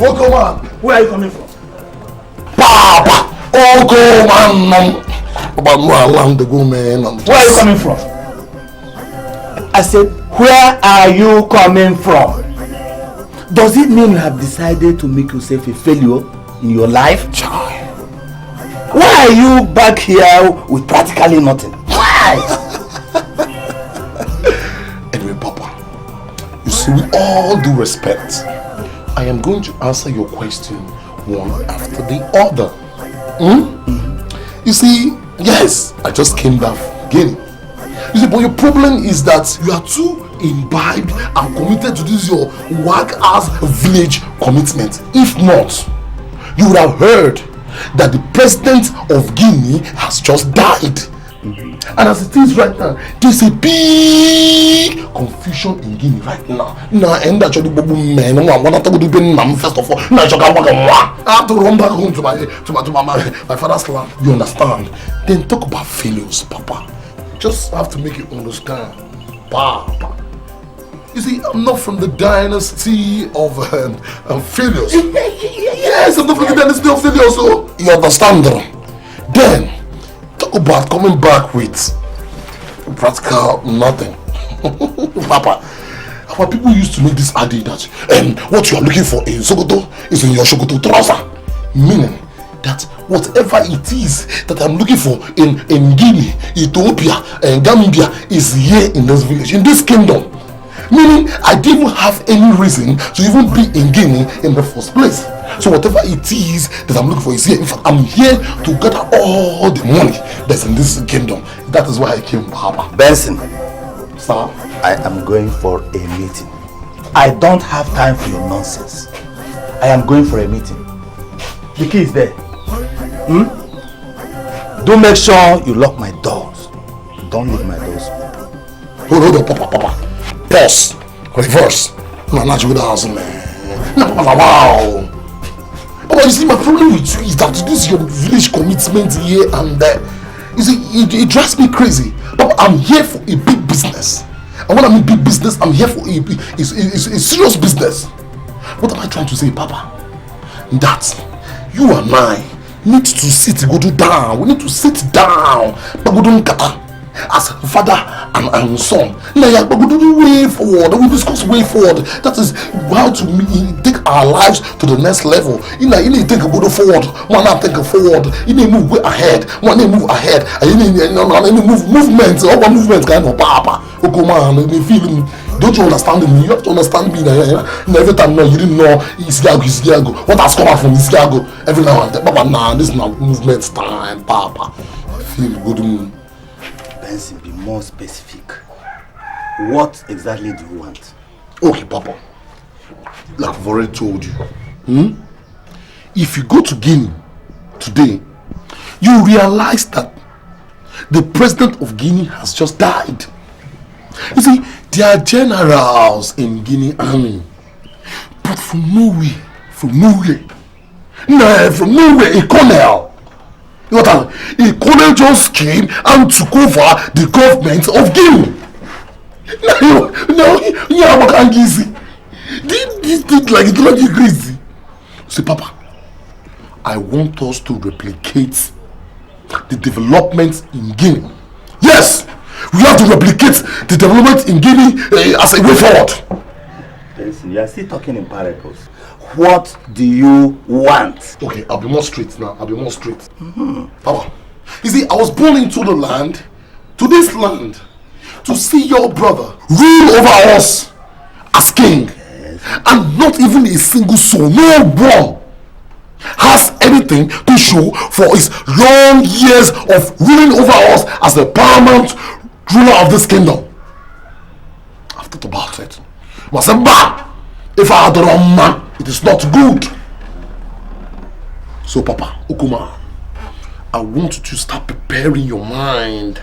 Oko man, where are you coming from? Papa! Oko man! About no alarm to go, man. Where are you coming from? I said, where are you coming from? Does it mean you have decided to make yourself a failure in your life? Child. Why are you back here with practically nothing? Why? Anyway, Papa, you see, with all due respect, I am going to answer your question one after the other. You see, yes, I just came back from Guinea. You see, but your problem is that you are too imbibed and committed to this your whack-ass village commitment. If not, you would have heard that the president of Guinea has just died. And as it is right now, there's a big confusion in Guinea right now. Now, and actually, man, first of all, I have to run back home to my father's land. You understand? Then talk about failures, Papa. Just have to make you understand, Papa. You see, I'm not from the dynasty of failures. Yes, I'm not from the dynasty of failures, so you understand? Then, talk about coming back with practical nothing. Papa, our people used to make this idea that what you are looking for in Sokoto is in your Sokoto trouser. Meaning that whatever it is that I'm looking for in Guinea, Ethiopia, and Gambia is here in this village, in this kingdom. Meaning, I didn't have any reason to even be in Guinea in the first place. So whatever it is that I'm looking for is here. In fact, I'm here to gather all the money that's in this kingdom. That is why I came, Papa. Benson, sir, I am going for a meeting. I don't have time for your nonsense. I am going for a meeting. The key is there. Do make sure you lock my doors. Don't leave my doors open. Hold on, Papa. Pause. Reverse. No, not with us, man. No, wow. Papa, you see, my problem with you is that this is your village commitment here and there. You see, it drives me crazy. Papa, I'm here for a big business. And when I mean big business, I'm here for a serious business. What am I trying to say, Papa? That you and I need to sit, go down. We need to sit down. As father and son. Now, we do way forward. We discuss way forward. That is how to take our lives to the next level. You need to think about forward. One not think forward. You need to move way ahead. One need to move ahead. You need to move movements. All movements kind of papa. Okay, man. Feeling. Don't you understand me? You have to understand me. Every time you didn't know Isiago. What has come out from Isiago? Every now and then. Papa, nah, this is not movement time, Papa. I feel good. Benson, be more specific. What exactly do you want? Okay, Papa. Like I've already told you. If you go to Guinea today, you realize that the president of Guinea has just died. You see, there are generals in Guinea army, but from nowhere, a colonel. You know what? A colonel just came and took over the government of Guinea. Now, this like it's not crazy. See, Papa, I want us to replicate the development in Guinea. Yes, we have to replicate the development in Guinea as a way forward. Listen, you are still talking in parables. What do you want? Okay, I'll be more straight now. Papa, you see, I was born into the land, to this land, to see your brother rule over us as king. Yes. And not even a single soul, no one has anything to show for his long years of ruling over us as the paramount ruler of this kingdom. I've thought about it. I said, bah, if I had the wrong man, it is not good. So, Papa, Okuma, I want you to start preparing your mind.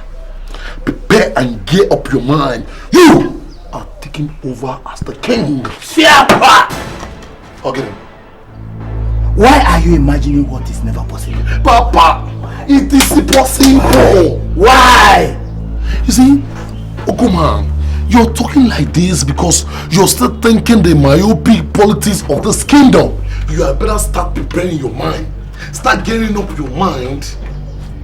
Prepare and gear up your mind. You are taking over as the king. Okay. Why are you imagining what is never possible? Papa, it is possible. Why? You see, Okuma, you're talking like this because you're still thinking the myopic politics of this kingdom. you had better start preparing your mind. Start getting up your mind,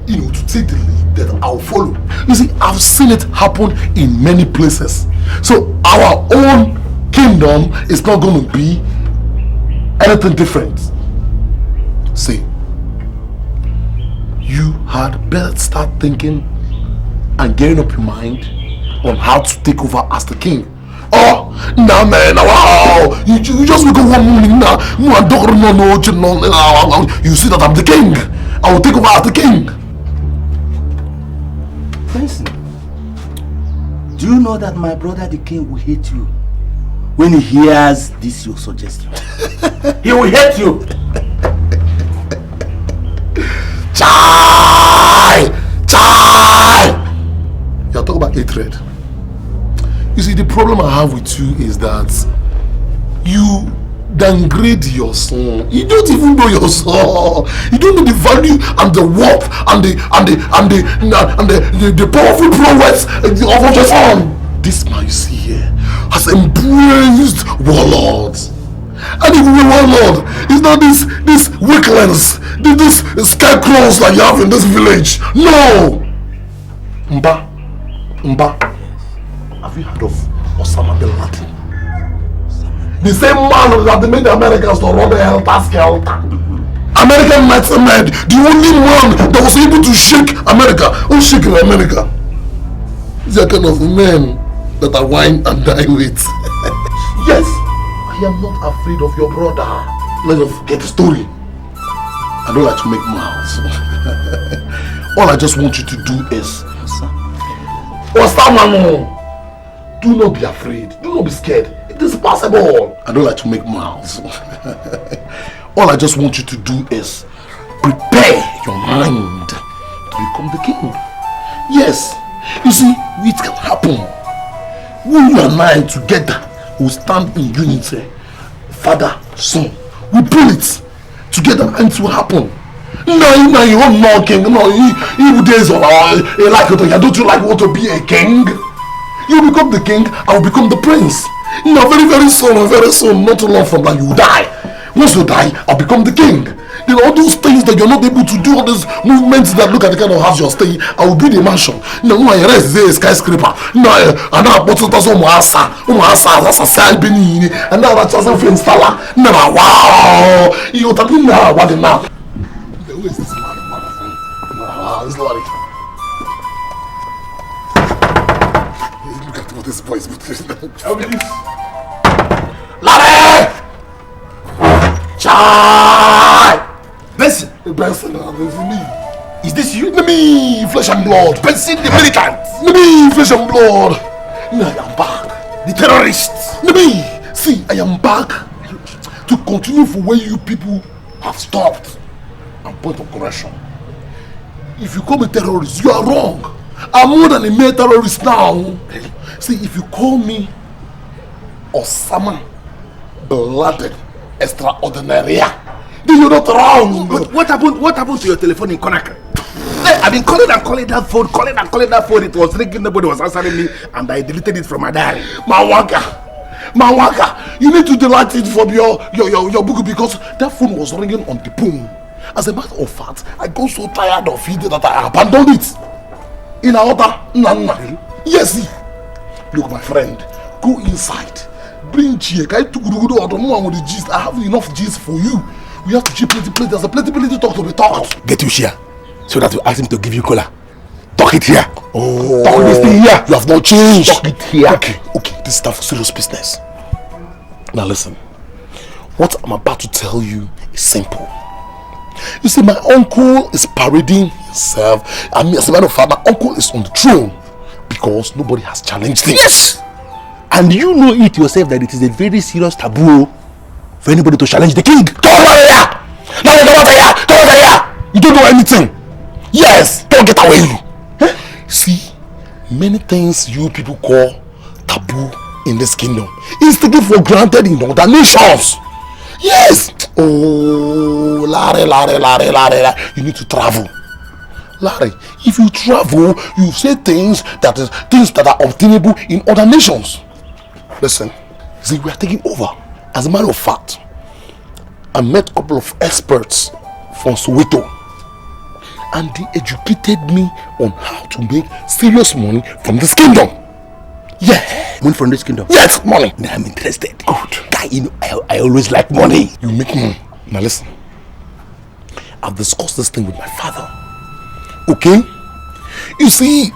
you know, to take the lead that I'll follow. You see, I've seen it happen in many places. So our own kingdom is not going to be anything different. See, you had better start thinking and getting up your mind on how to take over as the king. Oh, nah man, wow, you just wake up one morning now, you see that I'm the king. I will take over as the king. Listen, do you know that my brother the king will hate you when he hears this your suggestion? He will hate you. Chai! You're talking about hatred. You see, the problem I have with you is that you downgrade your son. You don't even know your son. You don't know the value and the worth and the powerful prowess of your son. This man you see here has embraced warlords. And even the warlord is not this weaklings, this scarecrows that you have in this village. No! Mba. Have you heard of Osama bin Laden? The same man that made the Americans to run the helter-skelter. American mastermind, the only man that was able to shake America. Who's shaking America? These are kind of men that I whine and die with. Yes, I am not afraid of your brother. Let's just get the story. I don't like to make mouths. All I just want you to do is, Osama, do not be afraid. Do not be scared. It is possible. I don't like to make mouths. All I just want you to do is prepare your mind to become the king. Yes. You see, it can happen. When you and I together will stand in unity, father, son, we pull it together and it will happen. No, you won't know king. No, you days on you like it. Don't you like want to be a king? You become the king, I will become the prince. Now very soon, not too long from that, you will die. Once you die, I'll become the king. Then all those things that you're not able to do, all those movements that look at the kind of house you're staying, I will build a mansion. Now my rest is a skyscraper. Now and now but that's all my asa, that's a side benin, and now that's just a friend installer. Now wow, you're talking now, what now? Who is this man? This lorry. Look at what this boy is putting. Larry! Chai! Benson! Benson, me. Is this you? Me, flesh and blood. Benson the militant! Me, flesh and blood. I am back. The terrorist! Me, see, I am back to continue for where you people have stopped. And point of correction. If you call me terrorist, you are wrong. I'm more than a mere terrorist now. Really? See, if you call me Osama bin Laden extraordinary, then you're not wrong. But what happened to your telephone in Conakry? I've been calling that phone. It was ringing, nobody was answering me, and I deleted it from my diary. Mawaka, you need to delete it from your book because that phone was ringing on the boom. As a matter of fact, I got so tired of it that I abandoned it. In our order, yes. Look, my friend, go inside. Bring check. I took good order. No one with the gist. I have enough gist for you. We have to keep plenty. There's a plenty talk to be talked. Get you here, so that you ask him to give you cola. Talk it here. Oh, talk this thing here. You have not changed. Talk it here. Okay. This is stuff for serious business. Now listen. What I'm about to tell you is simple. You see, my uncle is parading himself. I mean, as a matter of fact, my uncle is on the throne because nobody has challenged him. Yes! And you know it yourself that it is a very serious taboo for anybody to challenge the king. Come over here! You don't know anything. Yes, don't get away. Huh? See, many things you people call taboo in this kingdom is taken for granted in other nations. Yes. Oh, Larry, you need to travel. Larry, if you travel, you say things that are obtainable in other nations. Listen, see, we are taking over. As a matter of fact, I met a couple of experts from Soweto, and they educated me on how to make serious money from this kingdom. Yeah, Money from this kingdom? yes, money. Now I'm interested. Good. Guy, you know, I always like money. You make money. Now listen, I've discussed this thing with my father. Okay? You see,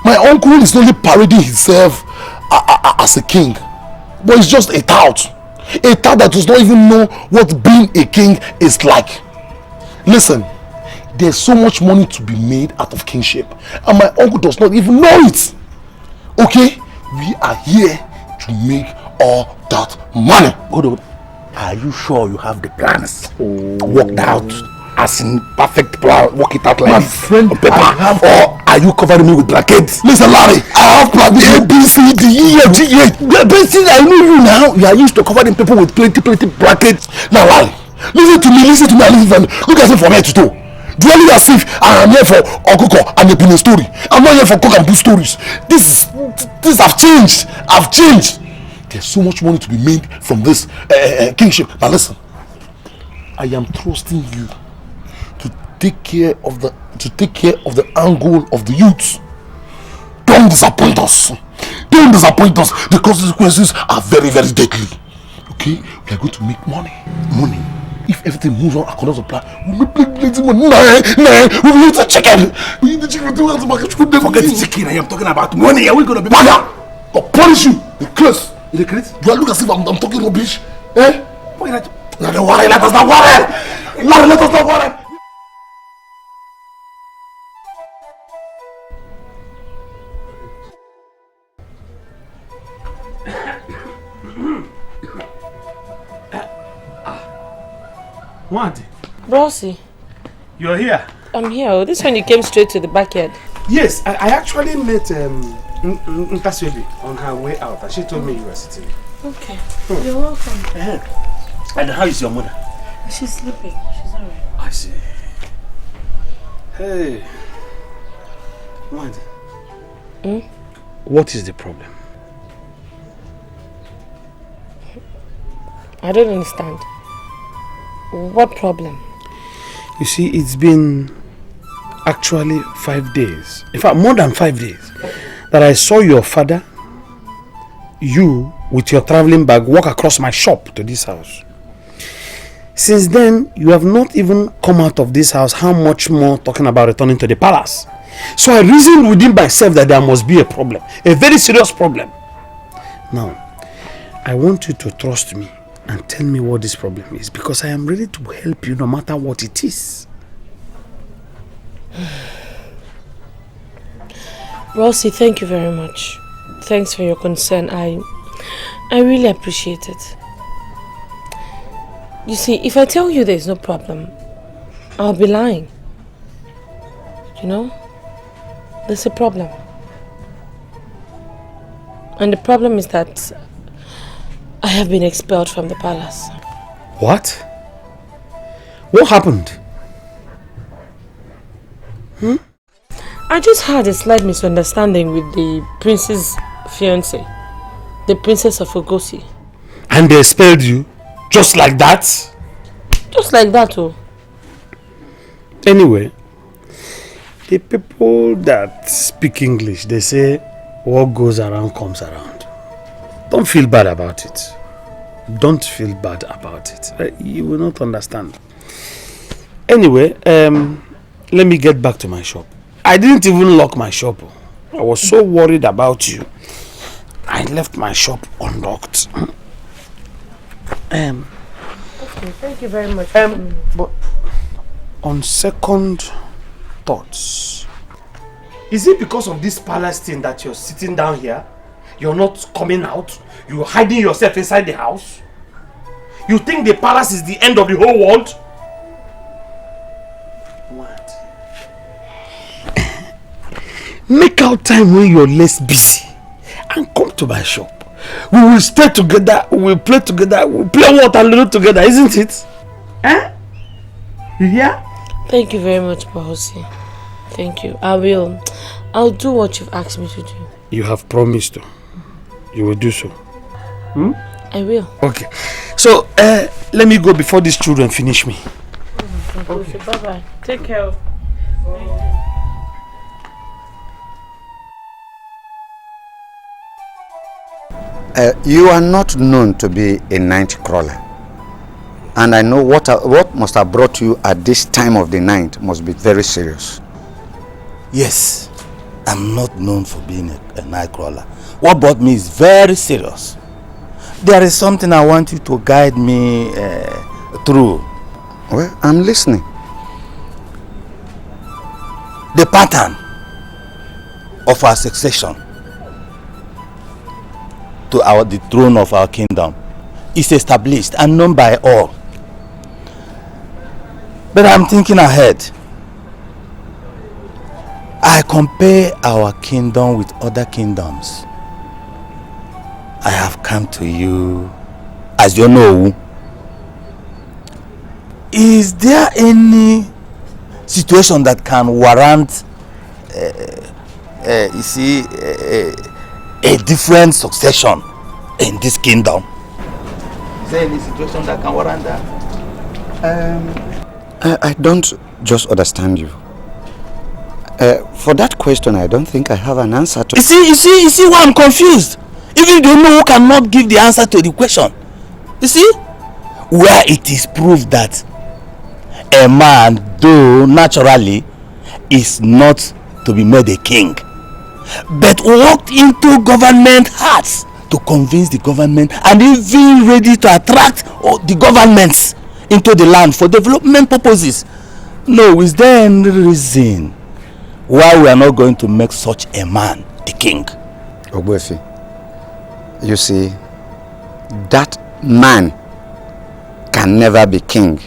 my uncle is only parading himself as a king, but he's just a tout that does not even know what being a king is like. Listen, there's so much money to be made out of kingship, and my uncle does not even know it. Okay, we are here to make all that money. Hold on. Are you sure you have the plans worked out? As in perfect plan, work it out like My this friend, on paper? I have- Or are you covering me with blankets? Listen, Larry, I have plan A, B, C, D, E, F, G, H. I know you now. You are used to covering people with plenty blankets. Now, Larry, listen to me, and listen. Look at it from head to toe. Do you really as if I am here for Okuko and a Benin story? I'm not here for cook and boo stories. This have changed. I've changed. There's so much money to be made from this kingship. Now listen, I am trusting you to take care of the angle of the youths. Don't disappoint us. Don't disappoint us. The consequences are very, very deadly. Okay, we are going to make money. If everything moves on according to plan, we will make plenty money. We will eat the chicken. We eat the chicken. Forget the chicken. I am talking about money. Are we going to be Maga, I'll punish you. The curse. the credit? Do I look as if I'm talking rubbish? Eh? Why not? Let us not worry. Let us not worry. What? Rosie, You're here? I'm here. Oh, this one you came straight to the backyard. Yes, I actually met Nkasibi on her way out, and she told me you were sitting. Okay. You're welcome. And how is your mother? She's sleeping. She's alright. I see. Hey. What? What is the problem? I don't understand. What problem? You see, it's been actually 5 days. In fact, more than 5 days that I saw your father, you with your traveling bag, walk across my shop to this house. Since then, you have not even come out of this house. How much more talking about returning to the palace? So I reasoned within myself that there must be a problem, a very serious problem. Now, I want you to trust me and tell me what this problem is, because I am ready to help you no matter what it is. Rosie, thank you very much. Thanks for your concern. I really appreciate it. You see, if I tell you there's no problem, I'll be lying. You know? There's a problem. And the problem is that I have been expelled from the palace. What? What happened? I just had a slight misunderstanding with the prince's fiancée, the princess of Ogosi. And they expelled you? Just like that? Just like that, oh. Anyway, the people that speak English, they say what goes around comes around. Don't feel bad about it. Don't feel bad about it. You will not understand. Anyway, let me get back to my shop. I didn't even lock my shop. I was so worried about you. I left my shop unlocked. Okay, thank you very much. But on second thoughts, is it because of this palace thing that you're sitting down here? You're not coming out? You're hiding yourself inside the house? You think the palace is the end of the whole world? What? Make out time when you're less busy and come to my shop. We will stay together, we will play together, we will play Waterloo together, isn't it? Eh? You hear? Thank you very much, Rosie. Thank you. I'll do what you've asked me to do. You have promised to. You will do so. I will. Okay. So, let me go before these children finish me. Okay. Bye-bye. Take care. You are not known to be a night crawler. And I know what must have brought you at this time of the night must be very serious. Yes, I'm not known for being a night crawler. What brought me is very serious. There is something I want you to guide me through. Well, I'm listening. The pattern of our succession to the throne of our kingdom is established and known by all. But I'm thinking ahead. I compare our kingdom with other kingdoms. I have come to you, as you know. Is there any situation that can warrant, a different succession in this kingdom? Is there any situation that can warrant that? I don't just understand you. For that question, I don't think I have an answer to. You see why I'm confused? Even if you know who cannot give the answer to the question. You see? Where it is proved that a man, though naturally, is not to be made a king, but walked into government hearts to convince the government and even ready to attract the governments into the land for development purposes. No, is there any reason why we are not going to make such a man the king? Ogbuefi, you see, that man can never be king.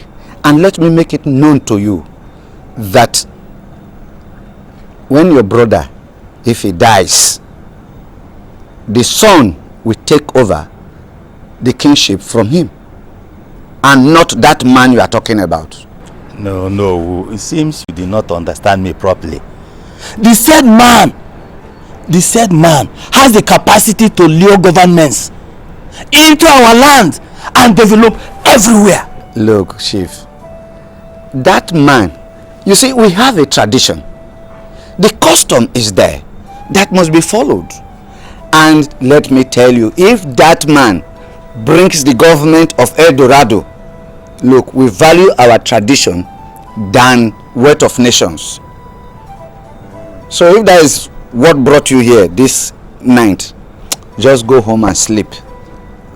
And let me make it known to you that when your brother, if he dies, the son will take over the kingship from him, and not that man you are talking about. No, it seems you did not understand me properly. The said man has the capacity to lure governments into our land and develop everywhere. Look, Chief, that man, you see, we have a tradition. The custom is there that must be followed. And let me tell you, if that man brings the government of El Dorado, look, we value our tradition than wealth of nations. So if that is what brought you here this night, just go home and sleep.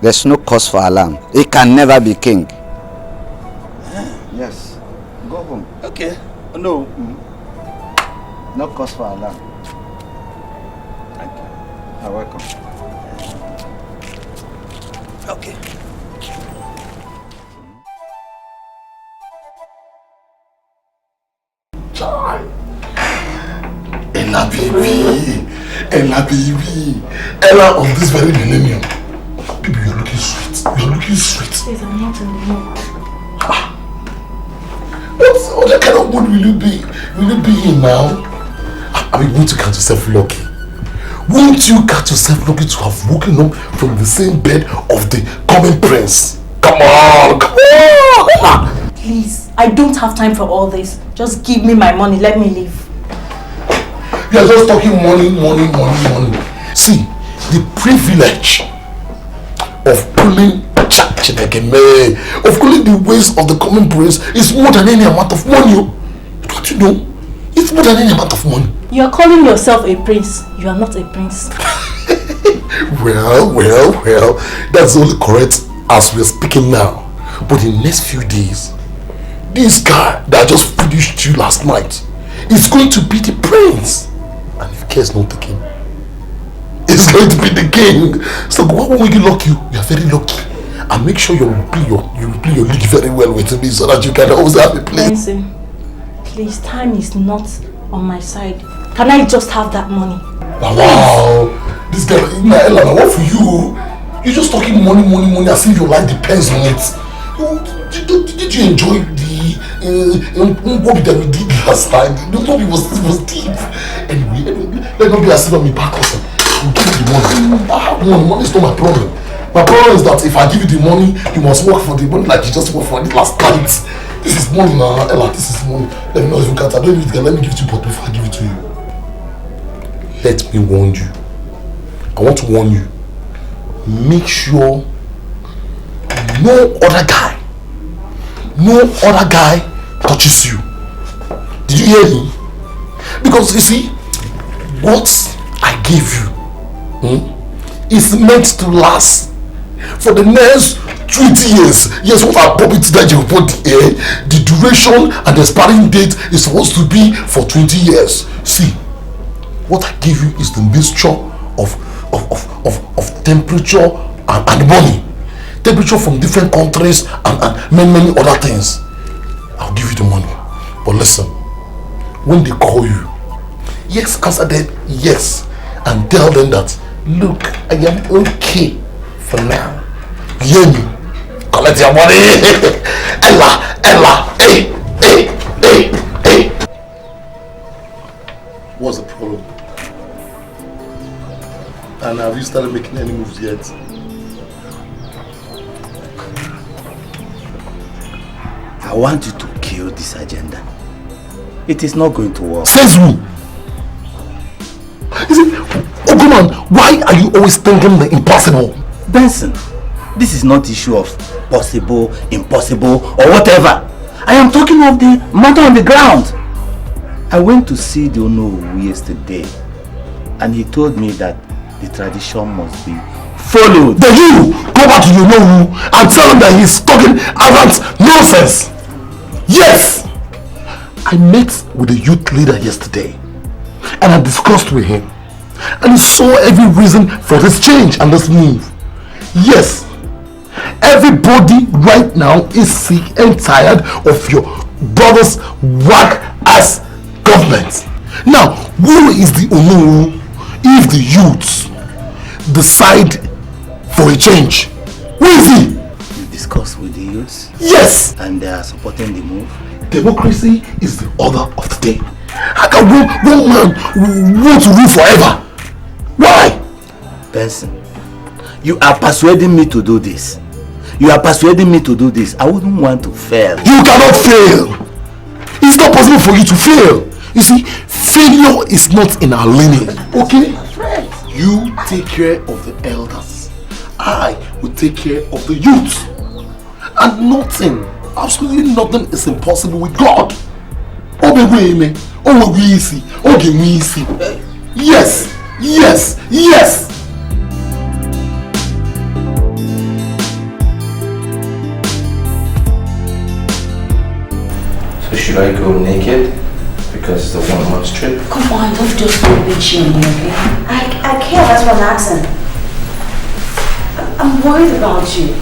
There's no cause for alarm. He can never be king. Yes, go home. Okay. No. No cause for alarm. Thank you. You're welcome. Okay. Ella baby, Ella of this very millennium. Baby, you're looking sweet. You're looking sweet. Please, I'm not in the mood. What kind of mood will you be? Will you be in now? I mean, won't you count yourself lucky? Won't you count yourself lucky to have woken up from the same bed of the common prince? Come on, come on! Please, I don't have time for all this. Just give me my money, let me leave. You are just talking money. See, the privilege of pulling the ways of the common prince is more than any amount of money. Don't you know? It's more than any amount of money. You are calling yourself a prince. You are not a prince. Well, that's only correct as we are speaking now. But in the next few days, this guy that just finished you last night is going to be the prince. And if cares not the king, it's going to be the king. So when we lock you, you are very lucky. And make sure you play your league very well with me so that you can always have a place. Benson, please, time is not on my side. Can I just have that money? Wow, this guy, Ella, what for you? You're just talking money as if your life depends on it. Did you enjoy the movie that we did last night? The movie was deep. Anyway, let not be as if I'm a back person. We'll give you the money. I have money. Money is not my problem. My problem is that if I give you the money, you must work for the money like you just worked for the last night. This is money now, Ella, this is money. Let me know if you can't. I don't need it, let me give it to you, but before I give it to you, let me warn you. I want to warn you. Make sure no other guy touches you. Did you hear me? Because you see, what I gave you is meant to last for the next 20 years. Yes, what I pop it to that you put the duration and the expiring date is supposed to be for 20 years. See, what I give you is the mixture of temperature and money. Temperature from different countries and many other things. I'll give you the money. But listen, when they call you, yes, answer them yes. And tell them that, look, I am okay for now. You hear me? Collect your money. Ella, hey. What's the problem? And have you started making any moves yet? I want you to kill this agenda. It is not going to work. Says who? Is it? Ogoman, why are you always thinking the impossible? Benson, this is not issue of possible, impossible, or whatever. I am talking of the matter on the ground. I went to see the Ono yesterday, and he told me that the tradition must be followed. Then you go back to your Ono and tell him that he's talking arrant nonsense. Yes! I met with the youth leader yesterday, and I discussed with him, and he saw every reason for this change and this move. Yes, everybody right now is sick and tired of your brother's whack-ass government. Now, who is the Ono if the youths decide for a change? Who is he? You discussed with the youths? Yes! And they are supporting the move? Democracy is the order of the day. How can one man want to rule forever? Why? Benson, you are persuading me to do this. You are persuading me to do this. I wouldn't want to fail. You cannot fail. It's not possible for you to fail. You see, failure is not in our lineage. Okay? You take care of the elders. I will take care of the youth. And nothing, absolutely nothing is impossible with God. Yes, yes, yes. So should I go naked? Because it's a 1 month trip? Come on, don't just be bitchy on me, okay? I care, that's what I'm asking. I'm worried about you.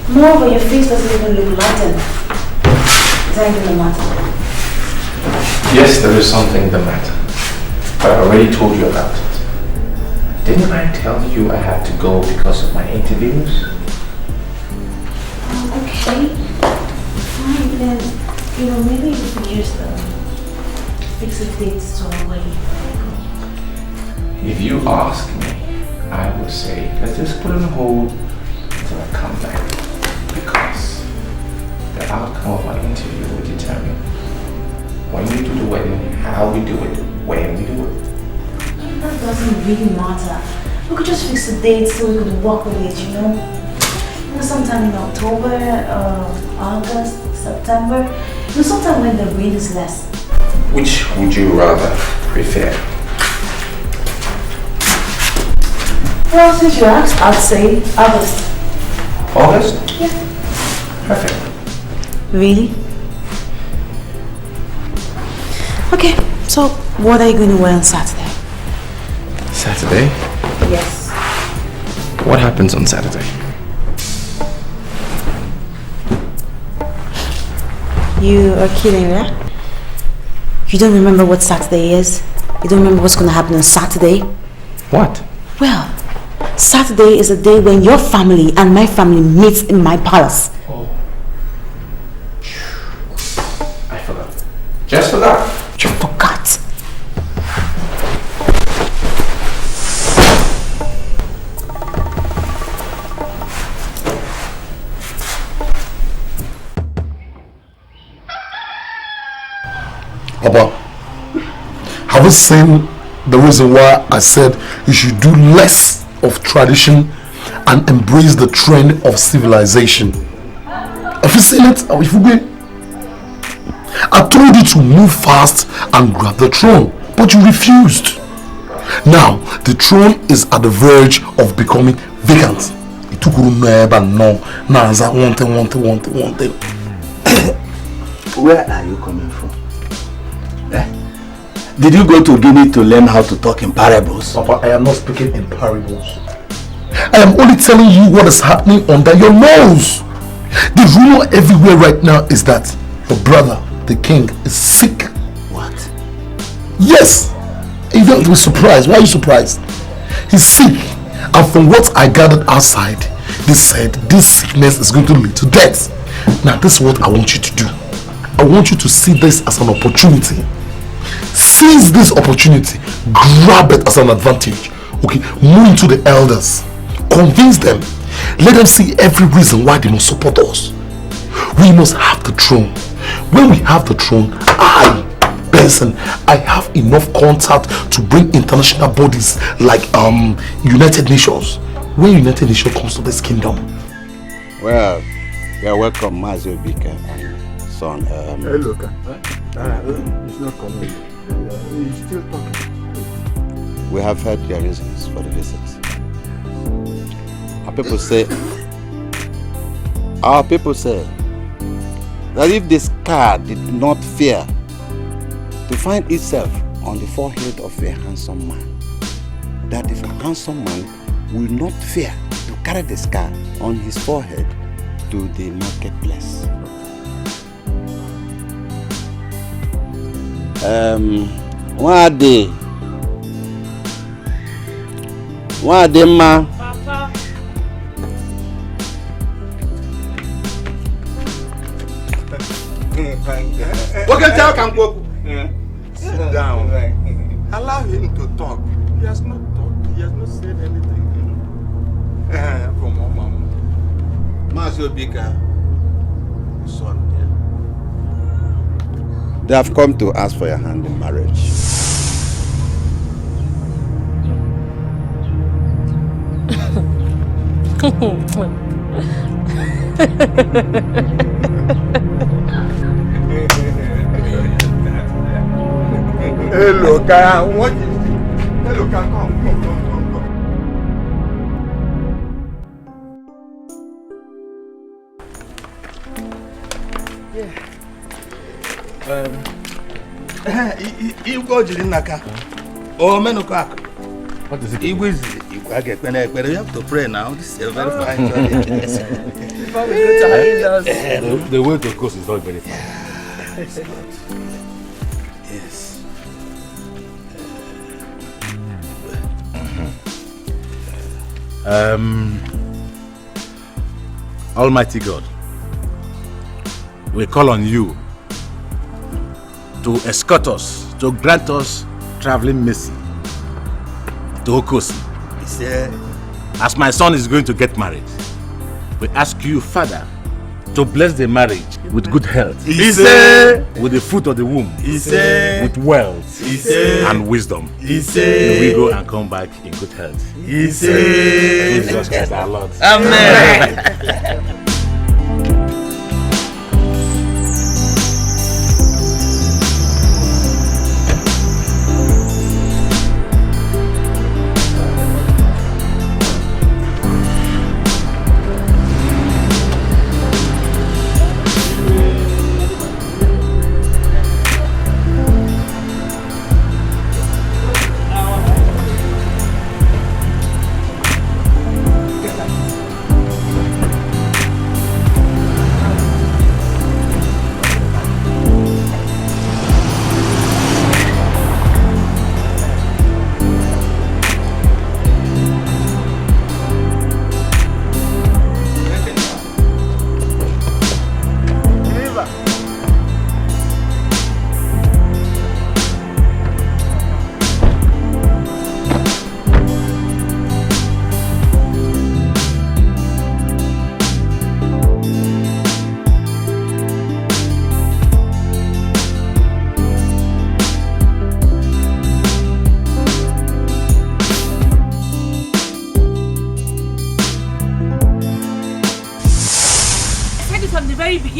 Moreover, your face doesn't even look Latin. Is that even the matter? Yes, there is something the matter. But I already told you about it. Didn't I tell you I had to go because of my interviews? Okay. Fine, then, maybe we could just fix a date so away. If you ask me, I would say, let's just put it on hold until I come back. Because the outcome of my interview will determine when we do the wedding, how we do it, when we do it. That doesn't really matter. We could just fix the date so we could work with it, sometime in October, August, September. Sometime when the rain is less. Which would you rather prefer? Well, since you asked, I'd say August. August? Yeah. Perfect. Really? Okay, so what are you going to wear on Saturday? Saturday? Yes. What happens on Saturday? You are kidding, right? You don't remember what Saturday is? You don't remember what's going to happen on Saturday? What? Well, Saturday is a day when your family and my family meets in my palace. Oh. I forgot. Just forgot. You forgot. Papa, have you seen the reason why I said you should do less of tradition and embrace the trend of civilization? Have you seen it? I told you to move fast and grab the throne, but you refused. Now, the throne is at the verge of becoming vacant. It took never no. Now, I want it. Where are you coming from? Did you go to Guinea to learn how to talk in parables? Papa, I am not speaking in parables. I am only telling you what is happening under your nose. The rumor everywhere right now is that your brother, the king, is sick. What? Yes. You don't be surprised. Why are you surprised? He's sick. And from what I gathered outside, they said this sickness is going to lead to death. Now, this is what I want you to do. I want you to see this as an opportunity. Seize this opportunity. Grab it as an advantage. Okay, move into the elders. Convince them. Let them see every reason why they must support us. We must have the throne. When we have the throne, I have enough contact to bring international bodies like United Nations. When United Nations comes to this kingdom. Well, you're welcome, Mazio Bika and son. Hey, look. He's not coming. He's still talking. We have heard your reasons for the visit. Our people say that if this scar did not fear to find itself on the forehead of a handsome man, that if a handsome man will not fear to carry the scar on his forehead to the marketplace. One day, ma. Papa. Sit down. Allow him to talk. He has not talked. He has not said anything. From Mama. Mazio Bika, son. They have come to ask for your hand in marriage. Hello, Kaya. What is it? Hello, Kaya. Come. Igwe ojiri n'aka. Oh, menuka. What is it? Igwe is Igwe. You have to pray now. This is a very fine journey. The way to coast is not very far. Yes. Almighty God, we call on you to escort us, to grant us traveling mercy to Okosi. As my son is going to get married, we ask you, Father, to bless the marriage with good health, with the fruit of the womb, with wealth and wisdom. May we go and come back in good health. Jesus Christ our Lord. Amen.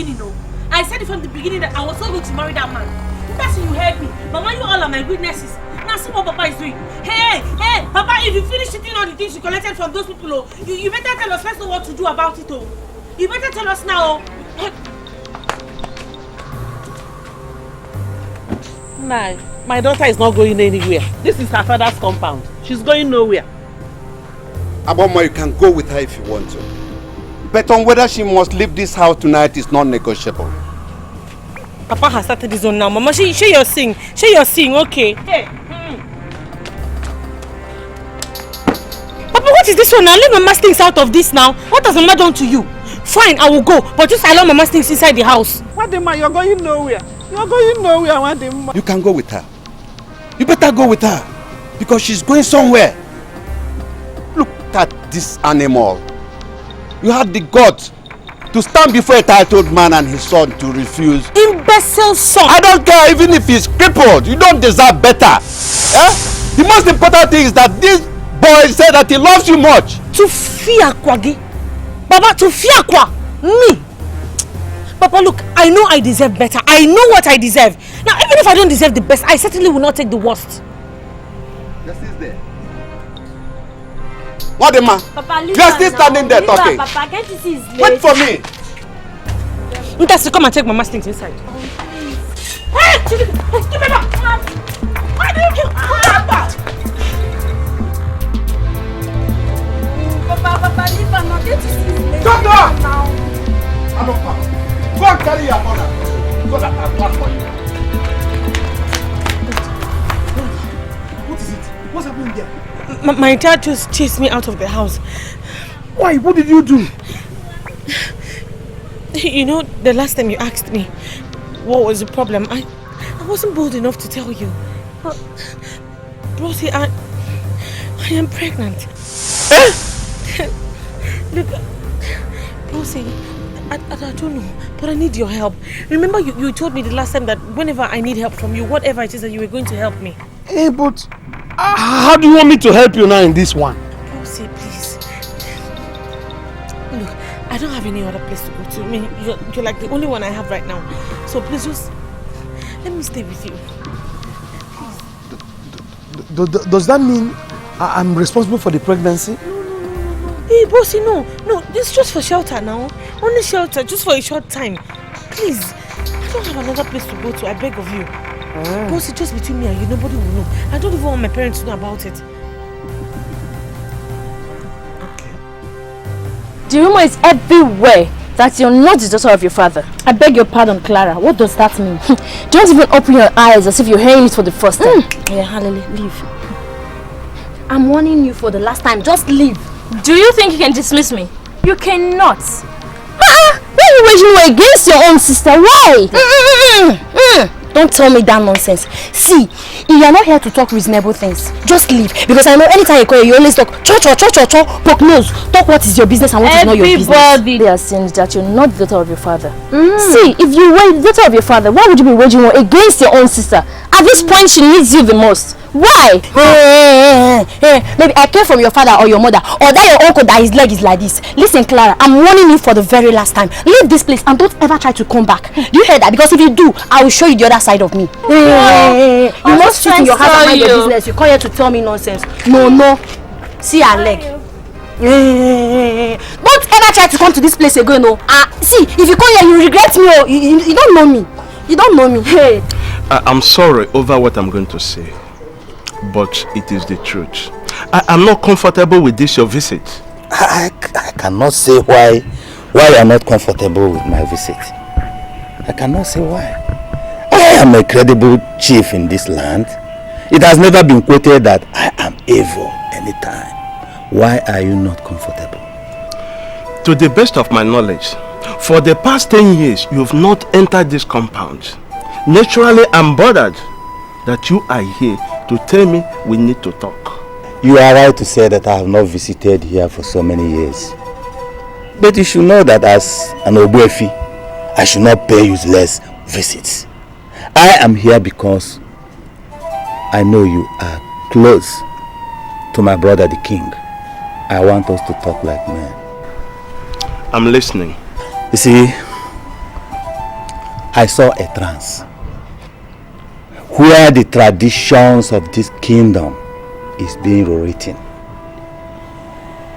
beginning, no. I said it from the beginning that I was so going to marry that man. That's when you heard me. Mama, you all are my witnesses. Now see what Papa is doing. Hey, Papa, if you finish eating all the things you collected from those people, oh, you better tell us first what to do about it, oh. You better tell us now, oh. My daughter is not going anywhere. This is her father's compound. She's going nowhere. Aboma, you can go with her if you want to. But on whether she must leave this house tonight is not negotiable. Papa has started his own now. Mama, share your sing, okay? Hey. Papa, what is this one now? Leave Mama's things out of this now. What has Mama done to you? Fine, I will go, but just allow Mama's things inside the house. Wadima, you're going nowhere. You're going nowhere, Wadima. You can go with her. You better go with her, because she's going somewhere. Look at this animal. You had the guts to stand before a titled man and his son to refuse. Imbecile son! I don't care even if he's crippled. You don't deserve better. The most important thing is that this boy said that he loves you much. To fear Kwagi. Baba, to fear Kwa. Me. Papa, look, I know I deserve better. I know what I deserve. Now, even if I don't deserve the best, I certainly will not take the worst. Justice there. What the man? Papa, you are still standing there talking. Papa, can't you see his leg? Wait for me. Ntasi, come and take Mama's things inside. Hey, give me back. Why do you keep Papa, leave her now. Can't you see his leg? Stop now. I don't know. Go and carry your mother so that I'll plan for you. What is it? What's happening there? My dad just chased me out of the house. Why? What did you do? You know, the last time you asked me what was the problem, I wasn't bold enough to tell you. But, Rosie, I am pregnant. Look, Rosie, I don't know, but I need your help. Remember you told me the last time that whenever I need help from you, whatever it is, that you were going to help me. Hey, but how do you want me to help you now in this one? Rosie, please. Look, I don't have any other place to go to. I mean, you're like the only one I have right now. So please just let me stay with you. Does that mean I'm responsible for the pregnancy? No. Hey, bossy, no. This is just for shelter now. Only shelter, just for a short time. Please, I don't have another place to go to. I beg of you. Bossy, just between me and you, nobody will know. I don't even want my parents to know about it. The rumor is everywhere that you're not the daughter of your father. I beg your pardon, Clara. What does that mean? Don't even open your eyes as if you're hearing it for the first time. Yeah, Hallelujah, leave. I'm warning you for the last time. Just leave. Do you think you can dismiss me? You cannot. Why are you waging war against your own sister? Why? Don't tell me that nonsense. See, if you are not here to talk reasonable things, just leave. Because I know anytime you call you always talk prognosis. Talk what is your business and what is not your business. Everybody has seen that you're not the daughter of your father. See, if you were the daughter of your father, why would you be waging war against your own sister? At this point, she needs you the most. Why? Maybe I came from your father or your mother, or that your uncle that his leg is like this. Listen, Clara, I'm warning you for the very last time. Leave this place and don't ever try to come back. Do you hear that? Because if you do, I will show you the other side of me. You must sit in your house and mind your business. You come here to tell me nonsense. No. See her leg. Don't ever try to come to this place again. No. See, if you come here, you regret me. Oh. You don't know me. You don't know me. Hey. I'm sorry over what I'm going to say, but it is the truth. I'm not comfortable with this your visit. I cannot say why you are not comfortable with my visit. I cannot say why. I am a credible chief in this land. It has never been quoted that I am evil anytime. Why are you not comfortable? To the best of my knowledge, for the past 10 years, you have not entered this compound. Naturally, I'm bothered that you are here to tell me we need to talk. You are right to say that I have not visited here for so many years. But you should know that as an Ogbuefi, I should not pay useless visits. I am here because I know you are close to my brother the king. I want us to talk like men. I'm listening. You see, I saw a trance where the traditions of this kingdom is being rewritten.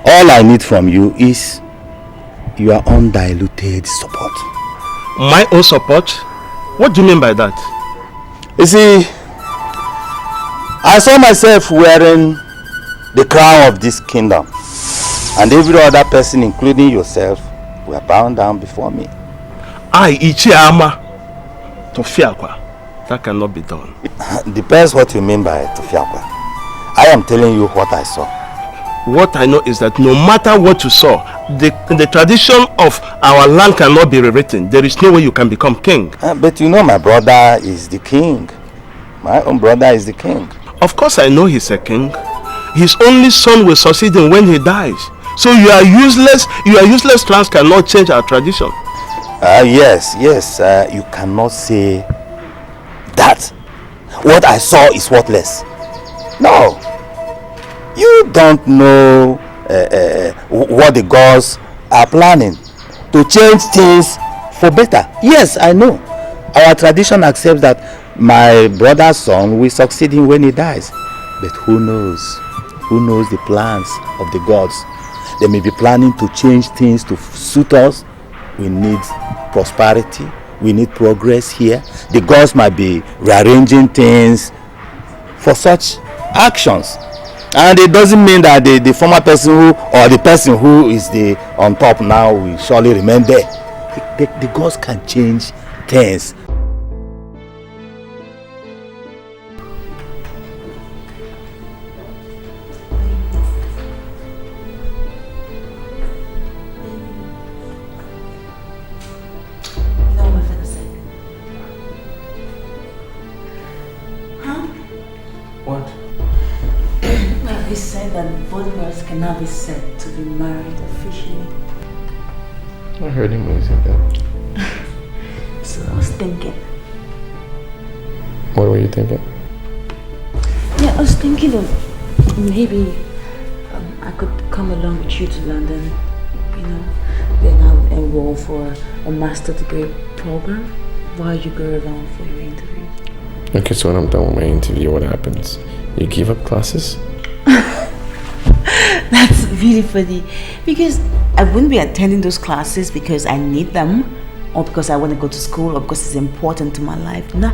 All I need from you is your undiluted support. My own support? What do you mean by that? You see, I saw myself wearing the crown of this kingdom, and every other person, including yourself, were bound down before me. Ichiama Tofiakwa. That cannot be done. Depends what you mean by Tofiakwa. I am telling you what I saw. What I know is that no matter what you saw, the tradition of our land cannot be rewritten. There is no way you can become king. But you know my brother is the king. My own brother is the king. Of course I know he's a king. His only son will succeed him when he dies. So you are useless. Your useless plans cannot change our tradition. Yes. You cannot say that. What I saw is worthless. No. You don't know what the gods are planning to change things for better. Yes, I know. Our tradition accepts that my brother's son will succeed him when he dies. But who knows? Who knows the plans of the gods? They may be planning to change things to suit us. We need prosperity. We need progress here. The gods might be rearranging things for such actions. And it doesn't mean that the former person or the person who is on top now will surely remain there. The gods can change things. He said that both of us can now be said to be married officially. I heard him when he said that. So I was thinking. What were you thinking? Yeah, I was thinking of maybe I could come along with you to London, then I'll enroll for a master degree program while you go around for your interview. Okay, so when I'm done with my interview, what happens? You give up classes? That's really funny, because I wouldn't be attending those classes because I need them or because I want to go to school or because it's important to my life. Nah,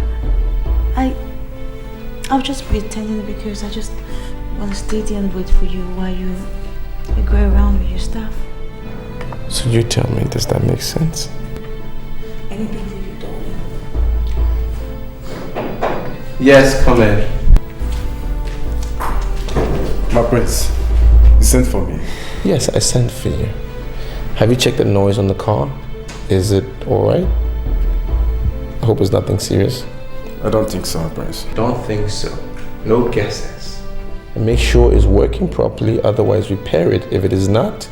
I'll just be attending it because I just want to stay there and wait for you while you go around with your stuff. So you tell me, does that make sense? Anything for you, darling. Yes, come in. My prince, you sent for me. Yes, I sent for you. Have you checked the noise on the car? Is it alright? I hope it's nothing serious. I don't think so, prince. Don't think so. No guesses. And make sure it's working properly, otherwise repair it. If it is not,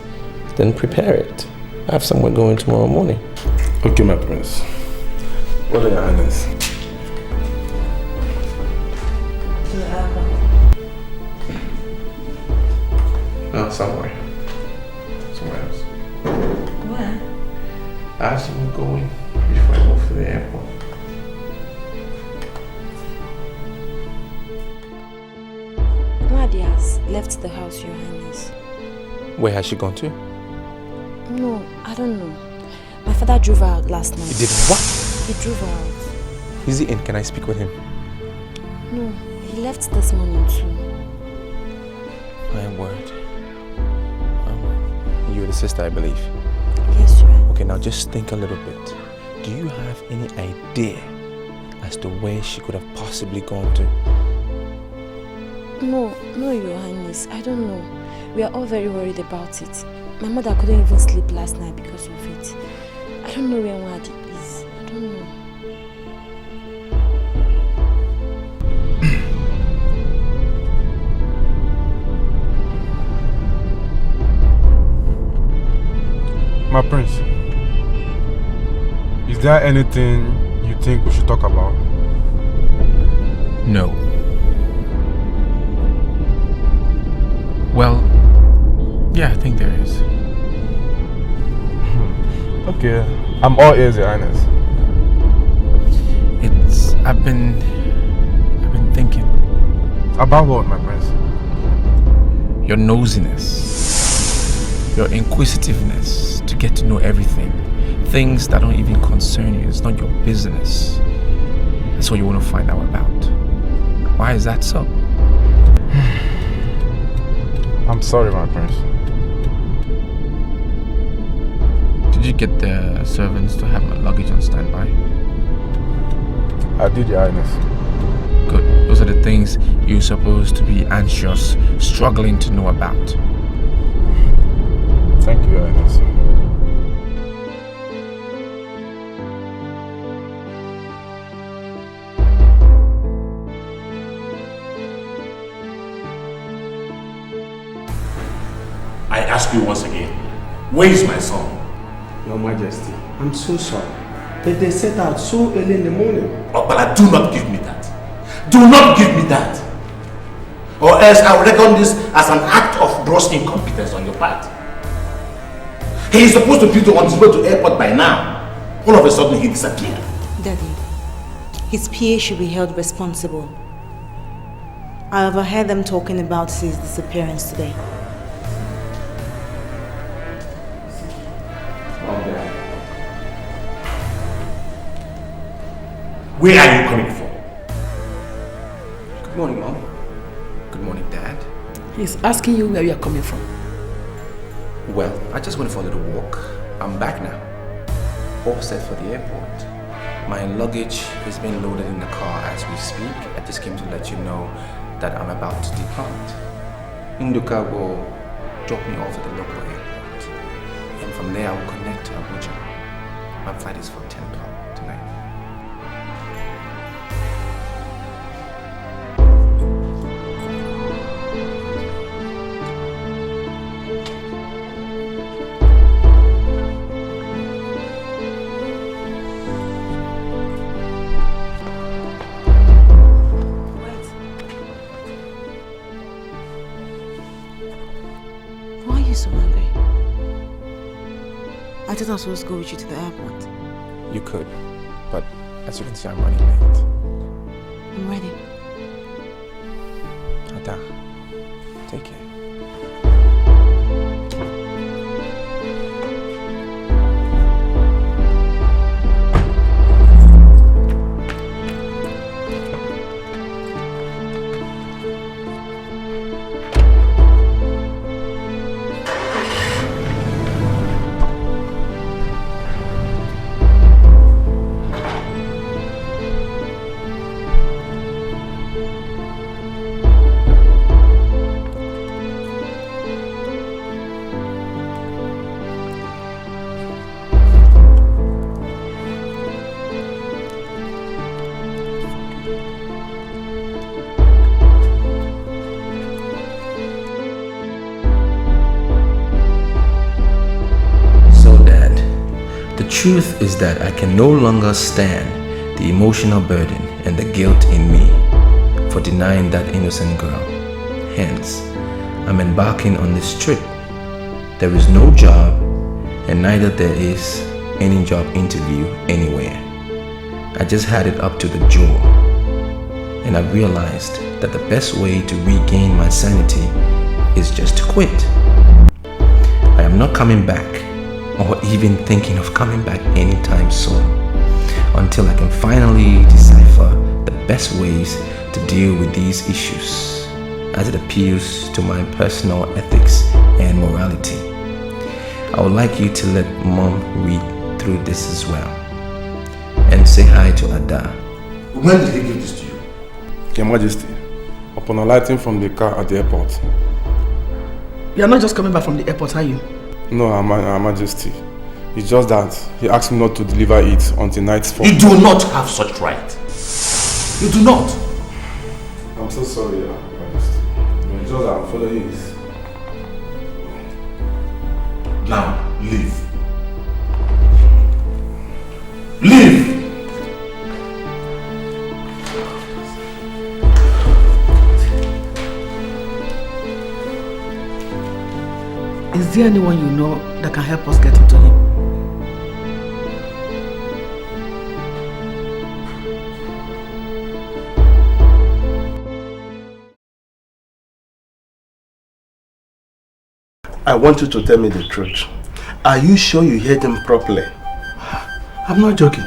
then prepare it. I have somewhere going tomorrow morning. Okay, my prince. What are your honors? No, somewhere else. Where? I have somewhere going before I go to the airport. Madi has left the house, Your Highness. Where has she gone to? No, I don't know. My father drove her out last night. He did what? He drove her out. Is he in? Can I speak with him? No, he left this morning too. My word. You're the sister, I believe. Yes, Your Highness. Okay, now just think a little bit. Do you have any idea as to where she could have possibly gone to? No, Your Highness. I don't know. We are all very worried about it. My mother couldn't even sleep last night because of it. I don't know where Wadi is. I don't know. My prince, is there anything you think we should talk about? No. Well, yeah, I think there is. Okay, I'm all ears, Your Highness. I've been thinking. About what, my prince? Your nosiness, your inquisitiveness to get to know everything, things that don't even concern you. It's not your business. That's what you want to find out about. Why is that so? I'm sorry, my prince. Did you get the servants to have my luggage on standby? I did, Your Highness. Good. Those are the things you're supposed to be anxious, struggling to know about. Thank you, Your Highness. I ask you once again, where is my son? Your Majesty, I'm so sorry. But they set out so early in the morning. Oh, but do not give me that. Do not give me that. Or else I will reckon this as an act of gross incompetence on your part. He is supposed to be on his way to airport by now. All of a sudden he disappeared. Daddy, his PA should be held responsible. I overheard them talking about his disappearance today. Where are you coming from? Good morning, Mom. Good morning, Dad. He's asking you where you are coming from. Well, I just went for a little walk. I'm back now. All set for the airport. My luggage is being loaded in the car as we speak. I just came to let you know that I'm about to depart. Induka will drop me off at the local airport. And from there I will connect to Abuja. My flight is for 10 o'clock tonight. I thought I was supposed to go with you to the airport. You could, but as you can see, I'm running late. I'm ready. Ada, take care. The truth is that I can no longer stand the emotional burden and the guilt in me for denying that innocent girl. Hence, I'm embarking on this trip. There is no job, and neither there is any job interview anywhere. I just had it up to the jaw, and I realized that the best way to regain my sanity is just to quit. I am not coming back, or even thinking of coming back anytime soon, until I can finally decipher the best ways to deal with these issues as it appeals to my personal ethics and morality. I would like you to let Mom read through this as well, and say hi to Ada. When did he give this to you? Your Majesty, upon alighting from the car at the airport. You are not just coming back from the airport, are you? No, Her Majesty. It's just that he asked me not to deliver it until nightfall. You do not have such right. You do not. I'm so sorry, Your Majesty. It's just that I'm following this. Now, leave. Leave! Is there anyone you know that can help us get into him? I want you to tell me the truth. Are you sure you heard him properly? I'm not joking.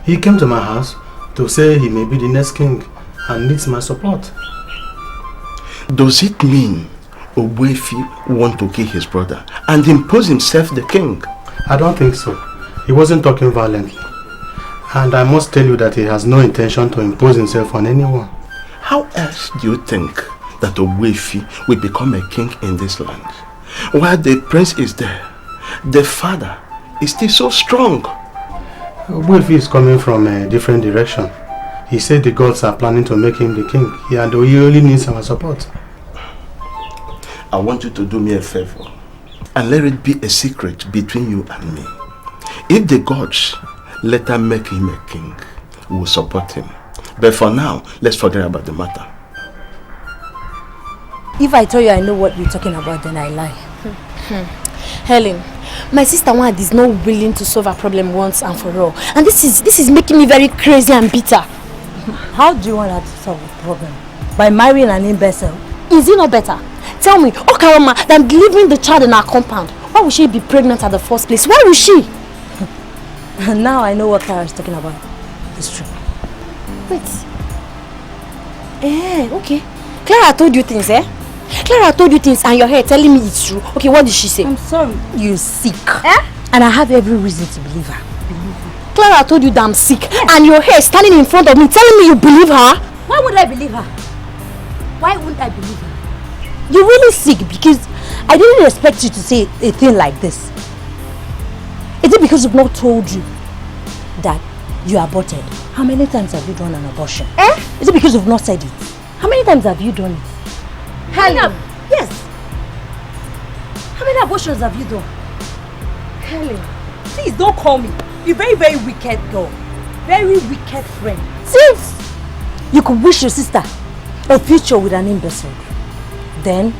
He came to my house to say he may be the next king and needs my support. Does it mean Ogbuefi want to kill his brother and impose himself the king? I don't think so. He wasn't talking violently. And I must tell you that he has no intention to impose himself on anyone. How else do you think that Ogbuefi will become a king in this land? While the prince is there, the father is still so strong. Ogbuefi is coming from a different direction. He said the gods are planning to make him the king. He only needs our support. I want you to do me a favor and let it be a secret between you and me. If the gods later make him a king, we will support him. But for now, let's forget about the matter. If I tell you I know what you're talking about, then I lie. Helen, my sister Wad is not willing to solve a problem once and for all. And this is making me very crazy and bitter. How do you want her to solve the problem? By marrying an imbecile? Is it not better? Tell me, Okaroma, than delivering the child in our compound. Why would she be pregnant at the first place? Why would she? Now I know what Clara is talking about. It's true. Wait. Okay. Clara told you things, eh? Clara told you things and you're here telling me it's true. Okay, what did she say? I'm sorry. You're sick. And I have every reason to believe her. Clara told you that I'm sick. Yes. And you're here standing in front of me telling me you believe her? Why would I believe her? Why wouldn't I believe her? You're really sick because I didn't expect you to say a thing like this. Is it because we've not told you that you aborted? How many times have you done an abortion? Is it because we've not said it? How many times have you done it? Helen. Yes. How many abortions have you done? Helen. Please don't call me. You're very, very wicked girl. Very wicked friend. Since you could wish your sister a future with an imbecile, then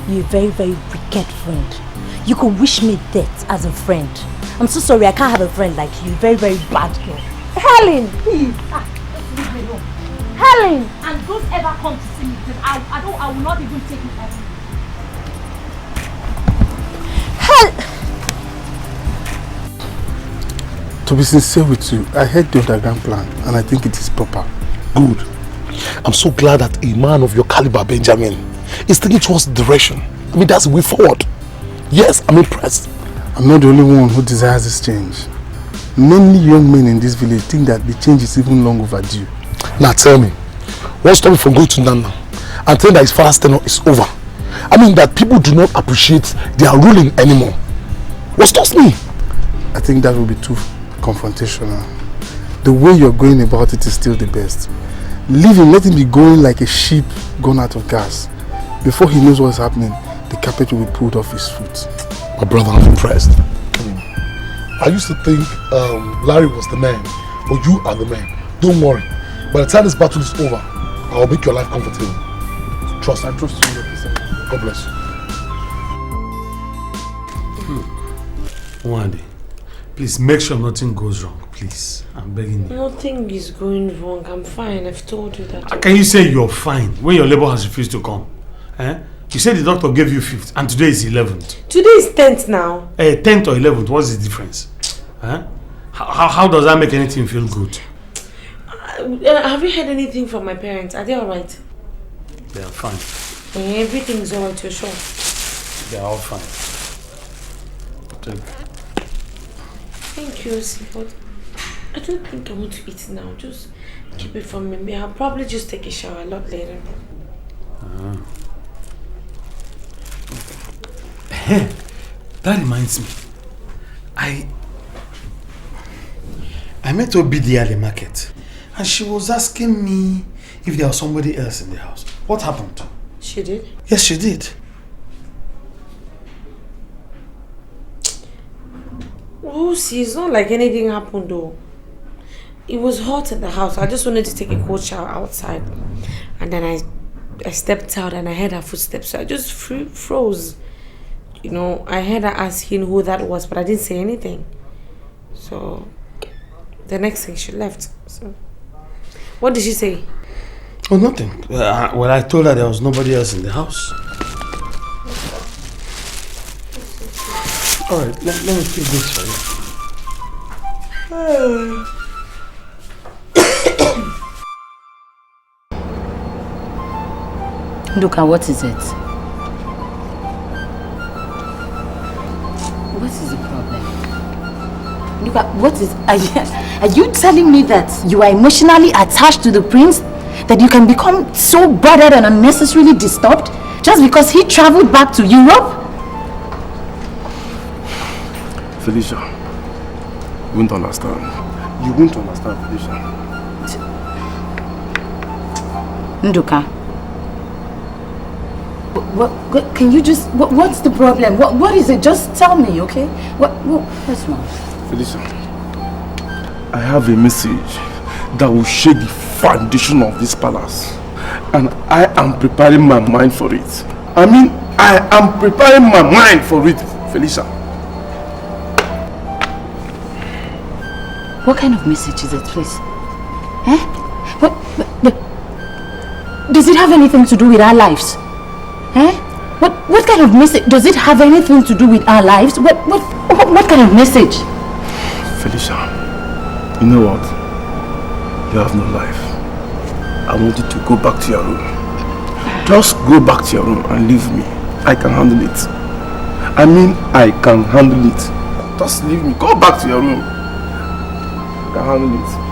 you're a very, very wicked friend. You could wish me death as a friend. I'm so sorry, I can't have a friend like you. Very, very bad girl. Helen, please. Helen! And don't ever come to see me because I will not even take it off. To be sincere with you, I heard the underground plan and I think it is proper. Good. I'm so glad that a man of your caliber, Benjamin, is thinking towards the direction. I mean, that's the way forward. Yes, I'm impressed. I'm not the only one who desires this change. Many young men in this village think that the change is even long overdue. Now tell me, what's stopping me from going to Nana and telling that his father's tenure is over? I mean that people do not appreciate their ruling anymore. What stops me? I think that will be too confrontational. The way you're going about it is still the best. Leave him, let him be going like a sheep gone out of gas. Before he knows what's happening, the carpet will be pulled off his foot. My brother, I'm impressed. I used to think Larry was the man, but you are the man. Don't worry. By the time this battle is over, I'll make your life comfortable. Trust me. I trust you 100%. God bless you. Wande, please make sure nothing goes wrong. Please, I'm begging you. Nothing is going wrong. I'm fine. I've told you that. Can you say you're fine when your labor has refused to come? You said the doctor gave you 5th and today is 11th. Today is 10th now. 10th or 11th, what's the difference? How does that make anything feel good? Have you heard anything from my parents? Are they alright? They are fine. Everything is alright, you're sure? They are all fine. Thank you, but I don't think I want to eat now. Just keep it from me. I'll probably just take a shower a lot later. That reminds me. I met Obidi at the market and she was asking me if there was somebody else in the house. What happened? She did? Yes, she did. Oh, see, it's not like anything happened though. It was hot in the house. I just wanted to take a cold shower outside. And then I stepped out and I heard her footsteps. So I just froze. You know, I heard her asking who that was, but I didn't say anything. So, the next thing she left. So, what did she say? Oh, nothing. Well, I told her there was nobody else in the house. Alright, let me fix this for you. Nduka, what is it? What is the problem? Nduka, are you telling me that you are emotionally attached to the prince? That you can become so bothered and unnecessarily disturbed just because he traveled back to Europe? Felicia, you won't understand. You won't understand, Felicia. Nduka, what can you just, what's the problem? What is it? Just tell me, okay? What's wrong? Felicia, I have a message that will shake the foundation of this palace. And I am preparing my mind for it. I mean, I am preparing my mind for it, Felicia. What kind of message is it, please? Eh? Does it have anything to do with our lives? Eh? What kind of message? Does it have anything to do with our lives? What kind of message? Felicia, you know what? You have no life. I want you to go back to your room. Just go back to your room and leave me. I can handle it. I mean, I can handle it. Just leave me. Go back to your room. I can handle it.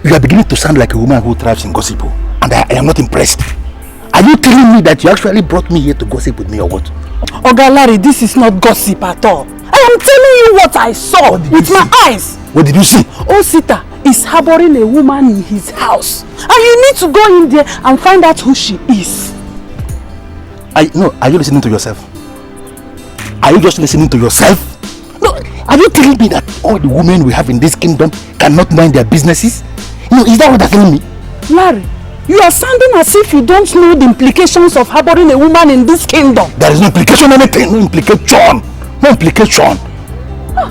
You are beginning to sound like a woman who thrives in gossip, and I am not impressed. Are you telling me that you actually brought me here to gossip with me or what? Oga Larry, this is not gossip at all. I am telling you what I saw with my eyes. What did you see? Osita is harboring a woman in his house, and you need to go in there and find out who she is. Are you listening to yourself? Are you just listening to yourself? No, are you telling me that all the women we have in this kingdom cannot mind their businesses? No, is that what you're telling me? Larry, you are sounding as if you don't know the implications of harboring a woman in this kingdom. There is no implication, anything, no implication. No implication.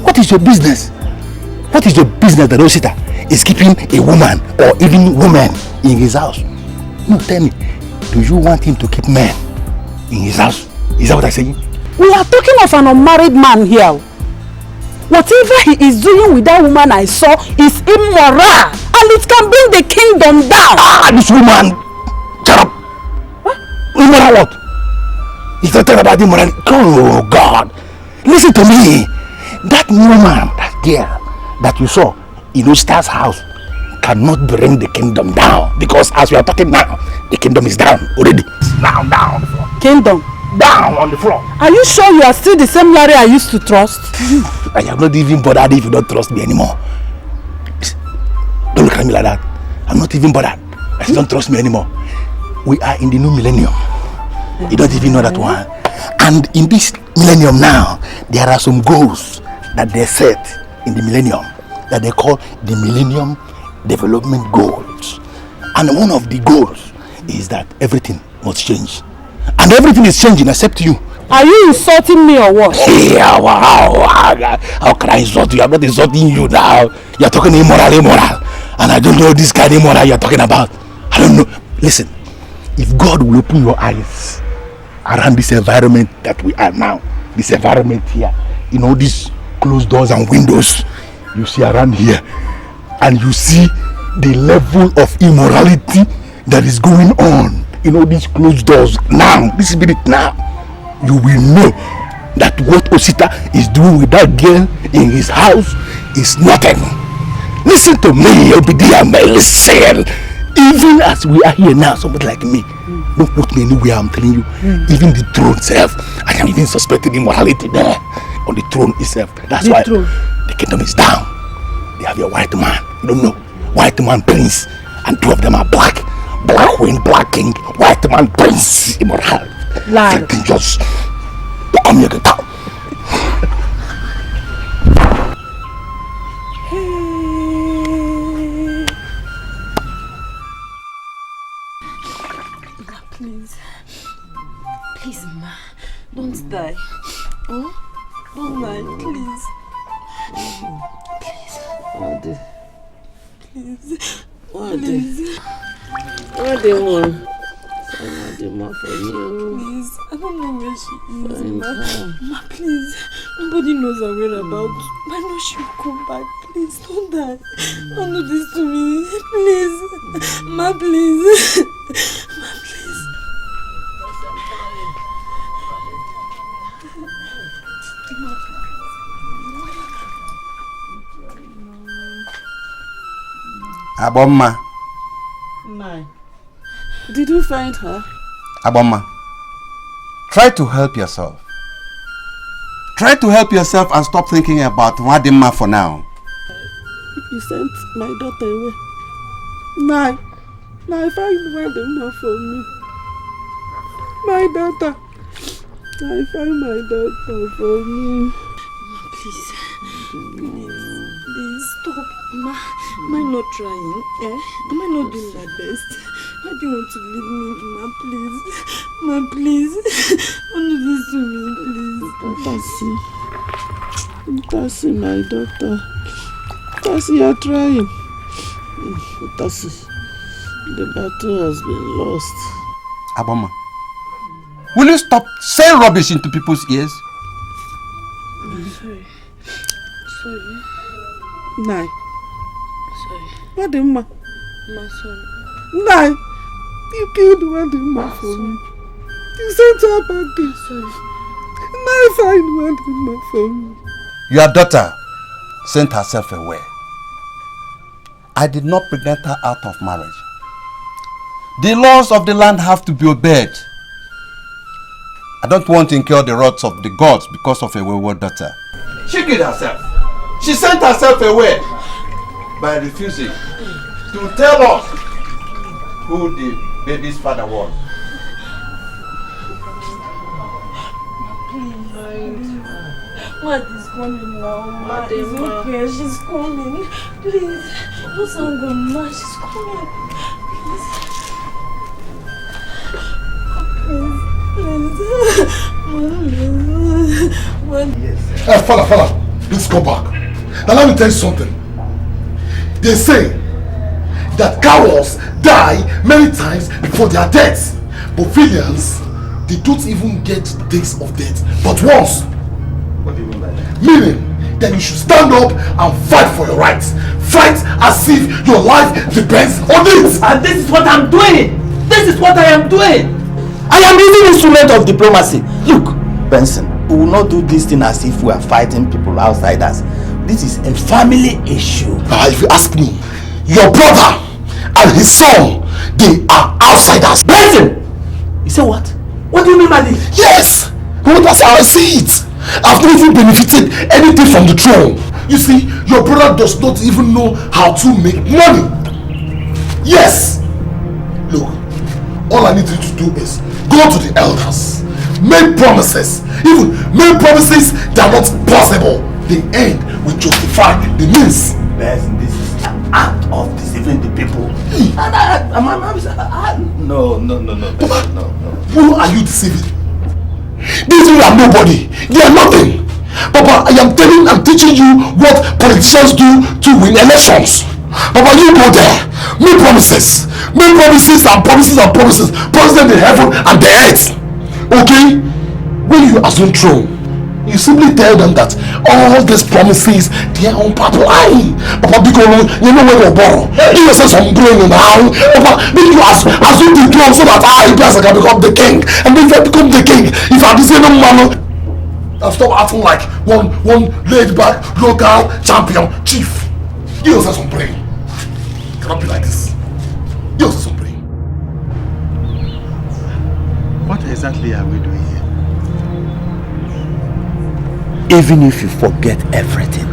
What is your business? What is your business that Osita is keeping a woman or even women in his house? No, tell me, do you want him to keep men in his house? Is that what I'm saying? We are talking of an unmarried man here. Whatever he is doing with that woman I saw is immoral, and it can bring the kingdom down. This woman! Shut up! What? Immoral what? He's not talking about immorality. Oh God! Listen to me! That woman, that girl that you saw in Osita's house cannot bring the kingdom down, because as we are talking now, the kingdom is down already. Down on the floor. Kingdom? Down on the floor. Are you sure you are still the same Larry I used to trust? I am not even bothered if you don't trust me anymore. Don't look at me like that. I'm not even bothered. I still don't trust me anymore. We are in the new millennium. You don't even know that one. And in this millennium now, there are some goals that they set in the millennium that they call the Millennium Development Goals. And one of the goals is that everything must change. And everything is changing except you. Are you insulting me or what? Hey, how can I insult you? I'm not insulting you now. You're talking immoral. And I don't know this kind of immoral you're talking about. I don't know. Listen, if God will open your eyes around this environment that we are now, this environment here, you know, these closed doors and windows you see around here, and you see the level of immorality that is going on, you know, these closed doors now, this minute now, you will know that what Osita is doing with that girl in his house is nothing. Listen to me, Obadiah, listen. Even as we are here now, somebody like me, don't put me anywhere, I'm telling you. Even the throne itself, I am even suspecting immorality there on the throne itself. That's why the kingdom is down. They have a white man, you don't know, white man prince, and two of them are black. Black queen, black king, white man prince, immorality. Everything just come here, get out. Don't die. Huh? Don't die, please. Please. Please. Please. What do you want? For you. Please, I don't know where she is. Ma, please. Nobody knows her whereabouts. I know she will come back. Please, don't die. Don't do this to me. Please. Ma, please. Ma, please. Abomma. My. Did you find her? Abomma, try to help yourself. Try to help yourself and stop thinking about Wadima for now. You sent my daughter away. Now I find Wadima for me. My daughter. I find my daughter for me. Please, stop. Ma, am I not trying? Am I not doing my best? Why do you want to leave me, Ma? Please. Ma, please. Don't do this to me, please. Tasi, my daughter. Tasi, you're trying. Tasi, the battle has been lost. Aboma, will you stop saying rubbish into people's ears? Sorry. Nai. Sorry. Wadima. Ma, sorry. Nai. You killed Wadima for me. You sent her back there. Sorry. Nai find Wadima for me. Your daughter sent herself away. I did not pregnant her out of marriage. The laws of the land have to be obeyed. I don't want to incur the wrath of the gods because of a wayward daughter. She killed herself. She sent herself away by refusing to tell us who the baby's father was. What is coming now? Ma, it's okay. She's coming. Please, don't sound good, Ma. She's coming. Please. Hey, fella, let's go back. Now let me tell you something. They say that cowards die many times before their deaths, but villains, they don't even get days of death, but once. What do you mean by that? Meaning that you should stand up and fight for your rights. Fight as if your life depends on it. And this is what I'm doing. This is what I am doing. I am using instrument of diplomacy. Look, Benson, we will not do this thing as if we are fighting people outside us. This is a family issue. If you ask me, your brother and his son, they are outsiders. Benson! You say what? What do you mean by this? Yes! Well, that's how I see it. I've not even benefited anything from the throne. You see, your brother does not even know how to make money. Yes! Look, all I need you to do is go to the elders, make promises. Even make promises that are not possible. The end will justify the means. Benson, this is an act of deceiving the people. No. Who are you deceiving? These people are nobody. They are nothing. Papa, I'm teaching you what politicians do to win elections. Papa, you go there. Make promises. Make promises and promises and promises. Promise them in heaven and the earth. Okay? When you assume throne, you simply tell them that all these promises, they are on pipeline. Papa, because you know where to borrow. Give yourself some brain now. Papa, make you assume the throne so that I can become the king. And if I become the king, if I be saying no man, I'll stop acting like one laid back local champion chief. Give yourself some brain. Cannot be like this. Give yourself some brain. What exactly are we doing here? Even if you forget everything,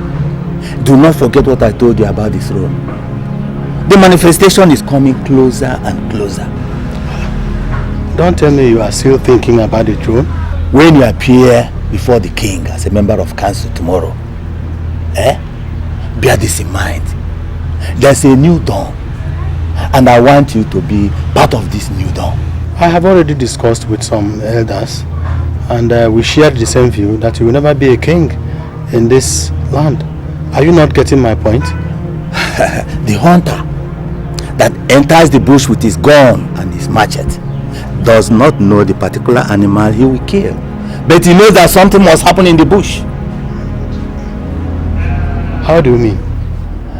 do not forget what I told you about this throne. The manifestation is coming closer and closer. Don't tell me you are still thinking about the throne. When you appear before the king as a member of council tomorrow, bear this in mind. There's a new dawn, and I want you to be part of this new dawn. I have already discussed with some elders, And we shared the same view that you will never be a king in this land. Are you not getting my point? The hunter that enters the bush with his gun and his machete does not know the particular animal he will kill. But he knows that something must happen in the bush. How do you mean?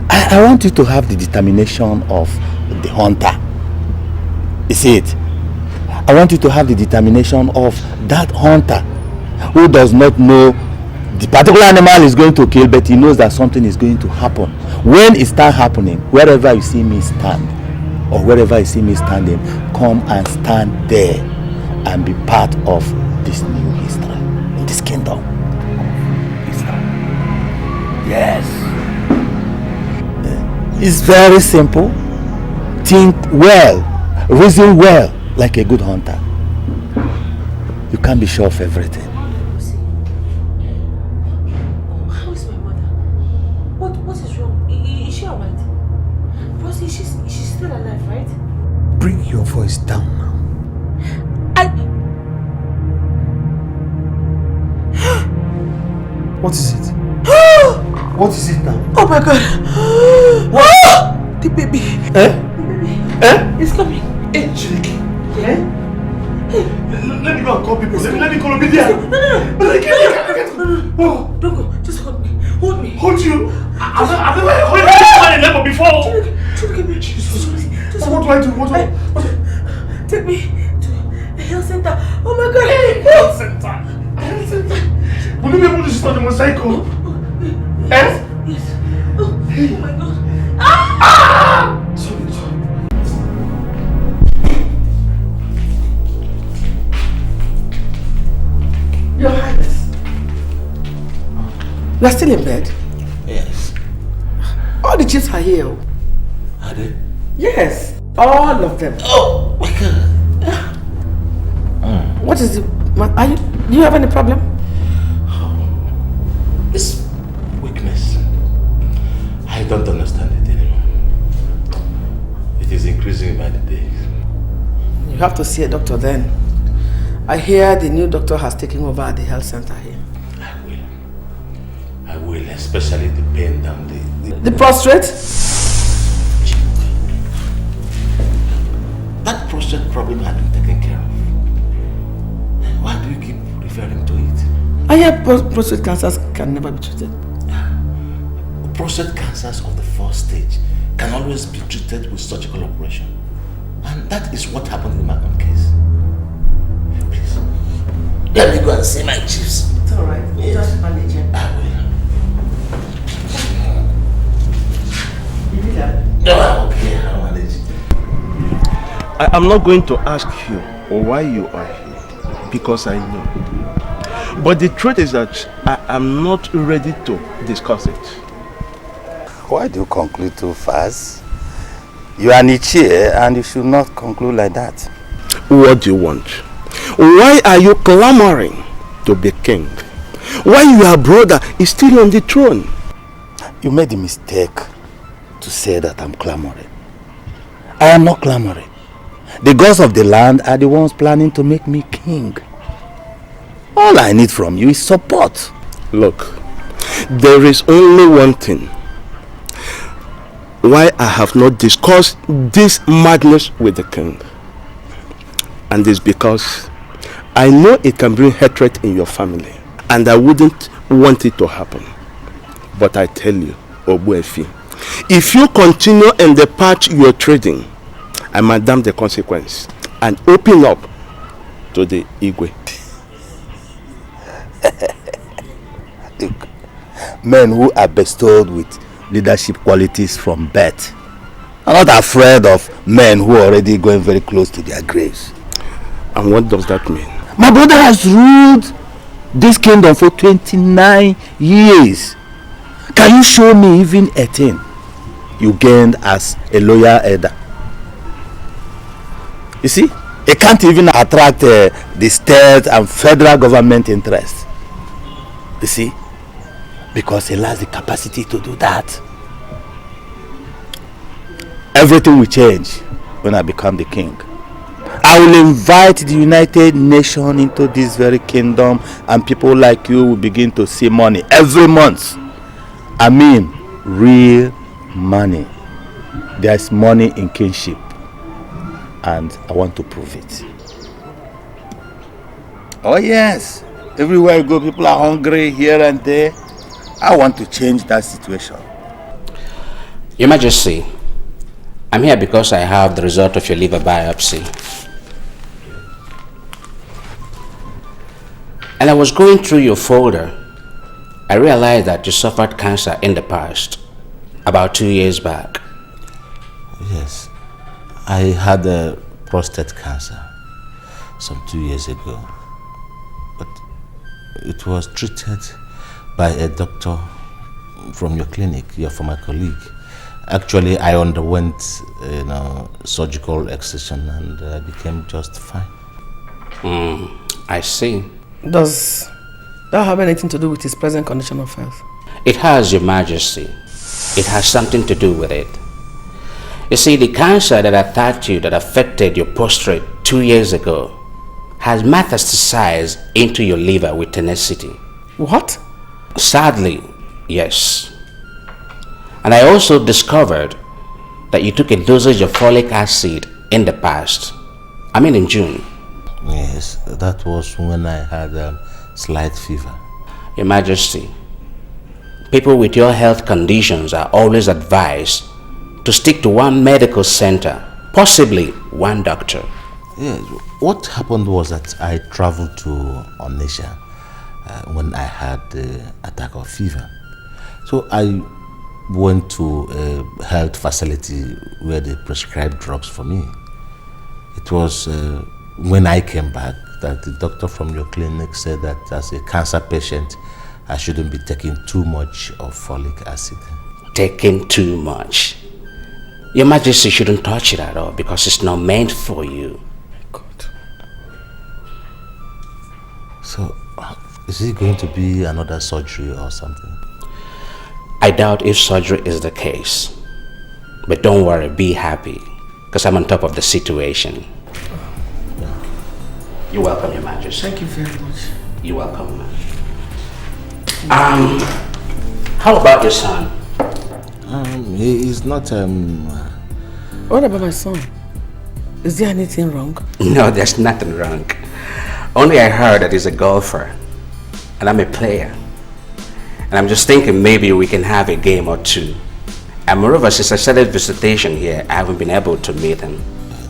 I want you to have the determination of the hunter. You see it? I want you to have the determination of that hunter who does not know the particular animal is going to kill, but he knows that something is going to happen. When it starts happening, wherever you see me stand, or wherever you see me standing, come and stand there and be part of this new history, in this kingdom. History. Yes. It's very simple. Think well, reason well, like a good hunter. You can't be sure of everything. How is my mother? What is wrong? Is she alright? Rosie, she's still alive, right? Bring your voice down now. What is it? What is it now? Oh my God! What? The baby. Eh? The baby. Eh? It's coming. Hey, Chiliki. Eh? Let me go and call people. Let me call Omidia. No. Don't go. Just hold me. Hold me. Hold you? I've never held anyone in level before. Chiliki. Jesus. What do I do? What do I... Take me to a health center. Oh my God. Health center. Health center. Will you be able to sit on the motorcycle? Yes. Yes. Oh my God. Sorry. Your Highness. You are still in bed? Yes. All the chiefs are here. Are they? Yes. All of them. Oh my God. What is it? Do you have any problem? This weakness, I don't understand it anymore. It is increasing by the day. You have to see a doctor then. I hear the new doctor has taken over at the health center here. I will, especially the pain down The prostrate? That prostate problem had been taken care of. Why do you keep referring to it? I hear prostate cancers can never be treated. Prostate cancers of the first stage can always be treated with surgical operation. And that is what happened in my own case. Please, let me go and see my chiefs. It's alright. Yes. Just manage it. I will. You need that? No, I'm okay. I'll manage. I am not going to ask you why you are here, because I know. But the truth is that I am not ready to discuss it. Why do you conclude too fast? You are Nietzsche and you should not conclude like that. What do you want? Why are you clamoring to be king? Why your brother is still on the throne? You made the mistake to say that I'm clamoring. I am not clamoring. The gods of the land are the ones planning to make me king. All I need from you is support. Look, there is only one thing why I have not discussed this madness with the king. And it's because I know it can bring hatred in your family. And I wouldn't want it to happen. But I tell you, Obuefi, if you continue in the path you are trading, I might damn the consequence and open up to the Igwe. Look, men who are bestowed with leadership qualities from birth are not afraid of men who are already going very close to their graves. And what does that mean? My brother has ruled this kingdom for 29 years. Can you show me even a thing you gained as a loyal elder? You see, it can't even attract the state and federal government interest. You see, because he has the capacity to do that. Everything will change when I become the king. I will invite the United Nations into this very kingdom, and people like you will begin to see money every month. I mean, real money. There's money in kinship, and I want to prove it. Oh yes, everywhere I go, people are hungry here and there. I want to change that situation. Your Majesty, I'm here because I have the result of your liver biopsy. And I was going through your folder. I realized that you suffered cancer in the past, about 2 years back. Yes, I had a prostate cancer some 2 years ago, but it was treated by a doctor from your clinic, your former colleague. Actually, I underwent, surgical excision, and I became just fine. I see. Does that have anything to do with his present condition of health? It has, Your Majesty. It has something to do with it. You see, the cancer that attacked you, that affected your prostate 2 years ago, has metastasized into your liver with tenacity. What? Sadly, yes. And I also discovered that you took a dosage of folic acid in the past. I mean in June. Yes, that was when I had a slight fever. Your Majesty, people with your health conditions are always advised to stick to one medical center, possibly one doctor. Yes, what happened was that I traveled to Onitsha when I had the attack of fever. So I went to a health facility where they prescribed drugs for me. It was when I came back that the doctor from your clinic said that as a cancer patient, I shouldn't be taking too much of folic acid. Taking too much? Your Majesty shouldn't touch it at all because it's not meant for you. God. So, is it going to be another surgery or something? I doubt if surgery is the case. But don't worry, be happy, because I'm on top of the situation. You're welcome, Your Majesty. Thank you very much. You're welcome. How about your son? He is not What about my son? Is there anything wrong? No, there's nothing wrong. Only I heard that he's a golfer, and I'm a player. And I'm just thinking maybe we can have a game or two. And moreover, since I started visitation here, I haven't been able to meet him.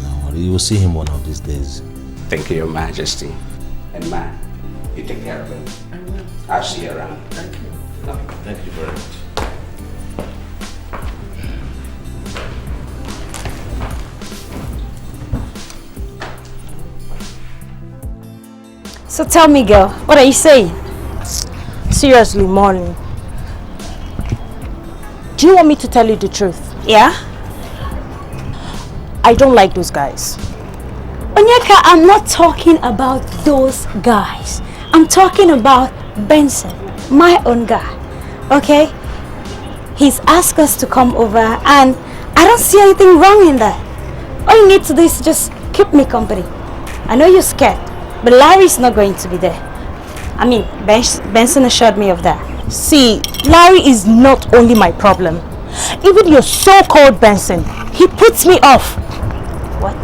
No, you will see him one of these days. Thank you, Your Majesty. And man, you take care of him. I will. I'll see you around. Thank you. Okay. Thank you very much. So tell me, girl, what are you saying? Seriously, Molly. Do you want me to tell you the truth? Yeah? I don't like those guys. Onyeka, I'm not talking about those guys. I'm talking about Benson, my own guy. Okay? He's asked us to come over and I don't see anything wrong in that. All you need to do is just keep me company. I know you're scared, but Larry's not going to be there. I mean, Benson assured me of that. See, Larry is not only my problem. Even your so-called Benson, he puts me off. What?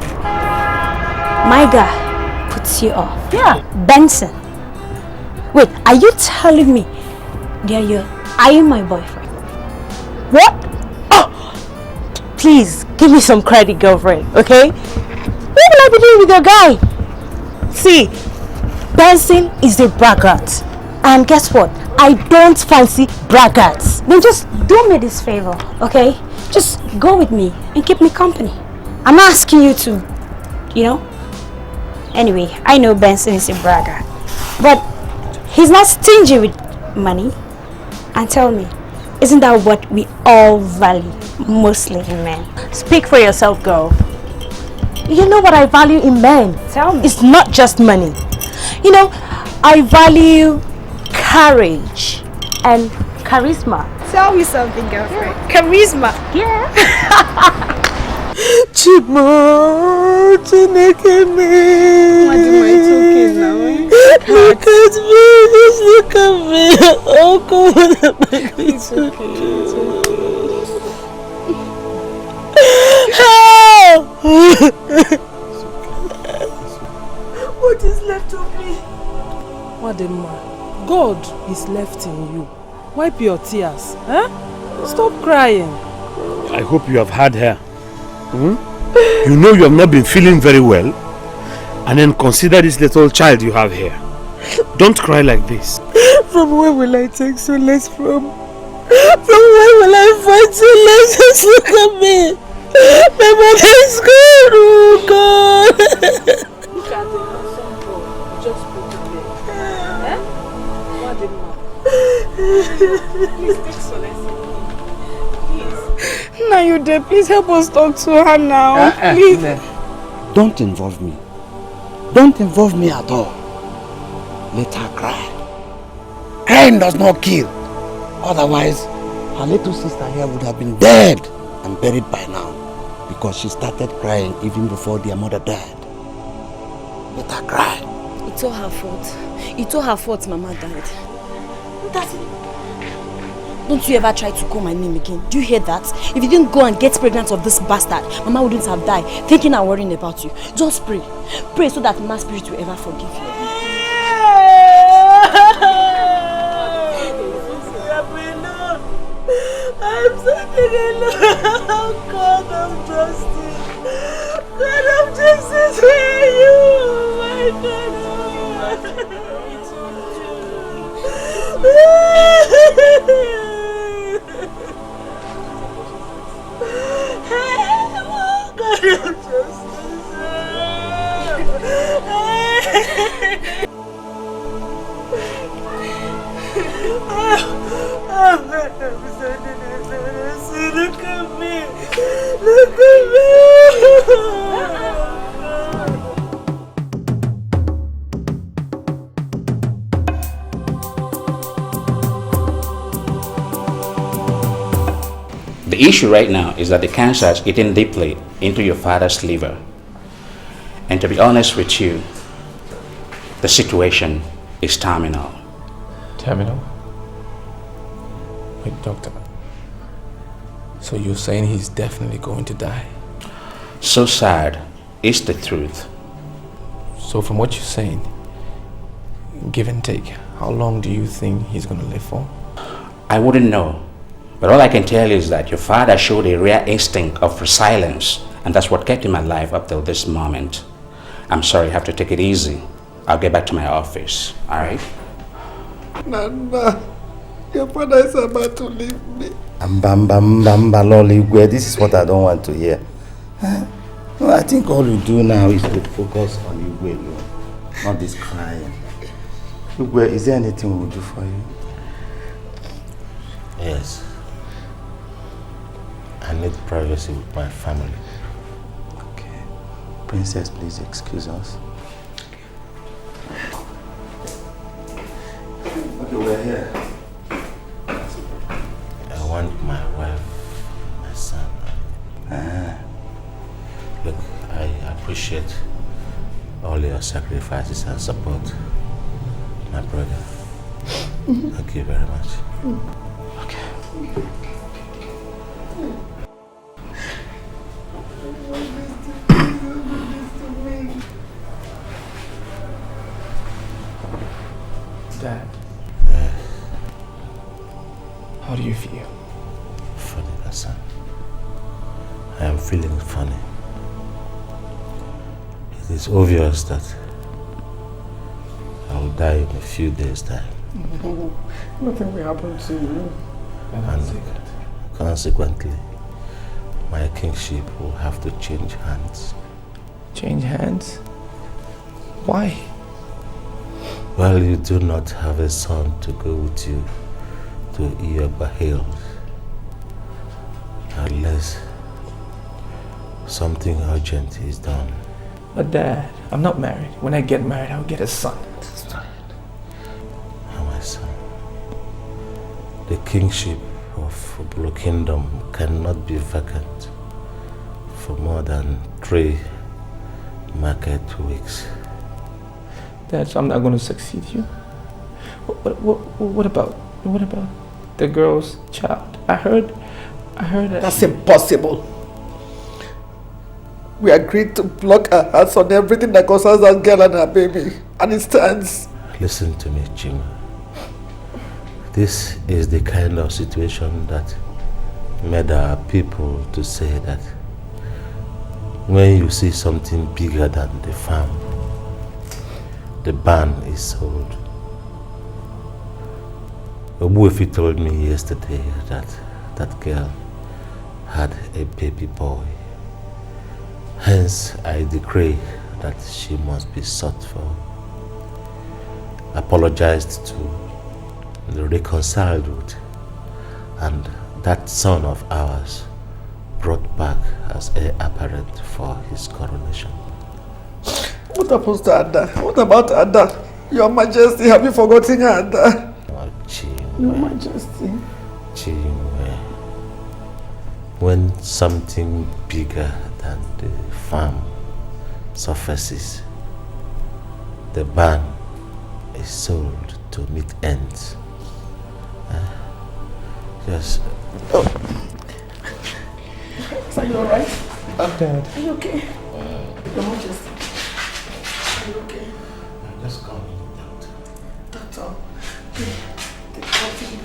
My guy puts you off? Yeah. Benson. Wait, are you telling me are you my boyfriend? What? Oh! Please, give me some credit, girlfriend, okay? What will I be doing with your guy? See, Benson is a braggart. And guess what? I don't fancy braggarts. Then just do me this favor, okay? Just go with me and keep me company. I'm not asking you to, Anyway, I know Benson is a braggart. But he's not stingy with money. And tell me, isn't that what we all value, mostly in men? Speak for yourself, girl. You know what I value in men? Tell me. It's not just money. I value courage and charisma. Tell me something, girlfriend. Charisma. Yeah. Chimo, Chineke me. Madima, it's okay now, eh? Look at me, just look at me. Oh, God. It's okay, it's okay. What is left of me? Madima, God is left in you. Wipe your tears, eh? Stop crying. I hope you have had her. You know you have not been feeling very well. And then consider this little child you have here. Don't cry like this. From where will I take solace from? From where will I find solace? Just look at me. My mother is gone, oh God. Look at the handsome boy you just put in there. Eh? Madima. Please take solace. Now you there, please help us talk to her now. Please. Don't involve me. Don't involve me at all. Let her cry. Crying does not kill. Otherwise, her little sister here would have been dead and buried by now. Because she started crying even before their mother died. Let her cry. It's all her fault. It's all her fault Mama died. That's it. Don't you ever try to call my name again. Do you hear that? If you didn't go and get pregnant of this bastard, Mama wouldn't have died, thinking and worrying about you. Just pray. Pray so that Mama Spirit will ever forgive you. I'm suffering alone. Oh God of justice. God of justice, where are you? My God. Look at me. Look at me. The issue right now is that the cancer has eaten deeply into your father's liver. And to be honest with you, the situation is terminal. Terminal? Wait, doctor. So you're saying he's definitely going to die? So sad is the truth. So from what you're saying, give and take, how long do you think he's going to live for? I wouldn't know. But all I can tell you is that your father showed a rare instinct of resilience, and that's what kept him alive up till this moment. I'm sorry, I have to take it easy. I'll get back to my office, all right? Nana, your father is about to leave me. This is what I don't want to hear. No, I think all you do now is to focus on Igwe alone, not this crying. Igwe, is there anything we will do for you? Yes. I need privacy with my family. Okay. Princess, please excuse us. Okay, we're here. I want my wife, my son. Look, I appreciate all your sacrifices and support, my brother. Thank you very much. Okay. Dad. How do you feel? Funny, my son. I am feeling funny. It is obvious that I will die in a few days' time. Nothing will happen to you. And consequently, my kingship will have to change hands. Change hands? Why? Well, you do not have a son to go with you to Iyagba unless something urgent is done. But Dad, I'm not married. When I get married, I'll get a son. Oh, my son. The kingship of Blue Kingdom cannot be vacant for more than 3 market weeks. Dad, so I'm not going to succeed you. What about the girl's child? I heard that. That's impossible. We agreed to block our hearts on everything that concerns that girl and her baby, and it stands. Listen to me, Chima. This is the kind of situation that made our people to say that when you see something bigger than the farm, the barn is sold. Obuefi told me yesterday that that girl had a baby boy. Hence, I decree that she must be sought for, apologized to, reconciled with, and that son of ours brought back as heir apparent for his coronation. What happens to Ada? What about Ada? Your Majesty, have you forgotten Ada? Oh, Chinwe. Your Majesty. Chinwe. When something bigger than the farm surfaces, the barn is sold to meet ends. Yes. Oh. Are you alright? Dad. Are you okay? Your Majesty. Are you okay? Just come. Doctor. Take coffee.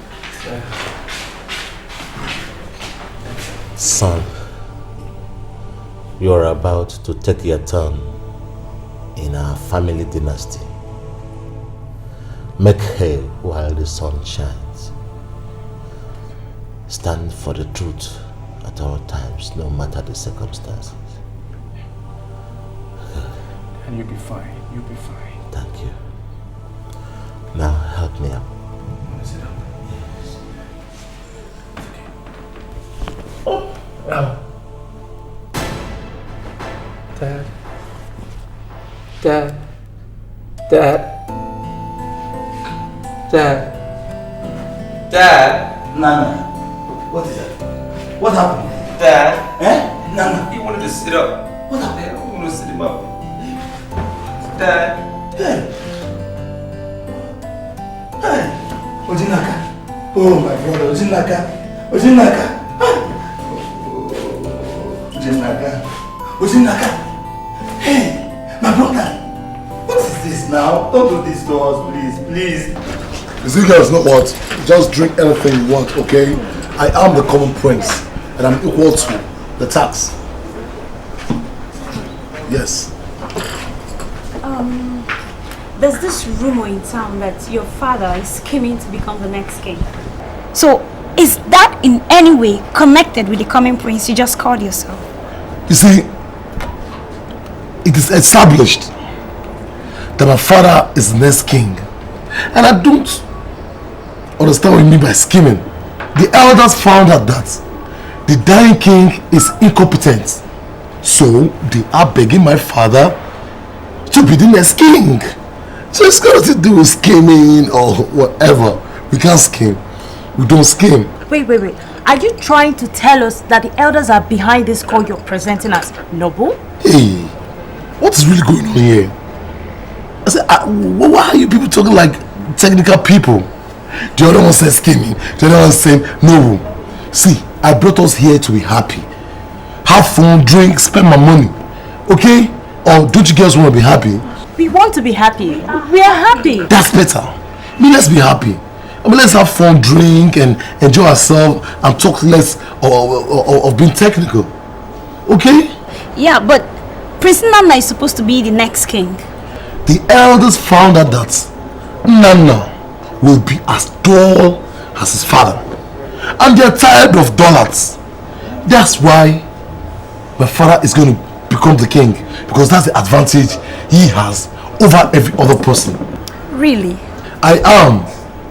Son, you are about to take your turn in our family dynasty. Make hay while the sun shines. Stand for the truth at all times, no matter the circumstances. And you'll be fine. You'll be fine. Thank you. Now help me up. Sit down. Yes. Oh. Dad. Dad. Dad. Dad. Dad. Nana. What is that? What happened? Dad. Eh? Nana. He wanted to sit up. What happened? I want to sit him up. Dad. Hey. Hey. Ojinaka. Oh my brother, Ojinaka. Ojinaka. Ojinaka. Ojinaka. Hey, my brother. What is this now? Don't do this to us, please, please. You see guys, know what? Just drink anything you want, okay? I am the common prince, and I'm equal to the tax. Yes. There's this rumor in town that your father is scheming to become the next king. So, is that in any way connected with the coming prince you just called yourself? You see, it is established that my father is the next king. And I don't understand what you mean by scheming. The elders found out that the dying king is incompetent. So they are begging my father to be the next king. So it's got nothing to do with scheming or whatever. We can't scheme. We don't scheme. Wait. Are you trying to tell us that the elders are behind this call you're presenting as noble? Hey, what is really going on here? I said, why are you people talking like technical people? The other one says scheming. The other one saying no. See, I brought us here to be happy. Have fun, drink, spend my money. Okay? Or don't you guys want to be happy? We want to be happy. We are happy. That's better. I mean, let's be happy. I mean, let's have fun, drink, and enjoy ourselves and talk less of being technical. Okay? Yeah, but Prince Nana is supposed to be the next king. The elders found out that Nana will be as tall as his father. And they're tired of dollars. That's why my father is going to become the king. Because that's the advantage he has over every other person. Really? I am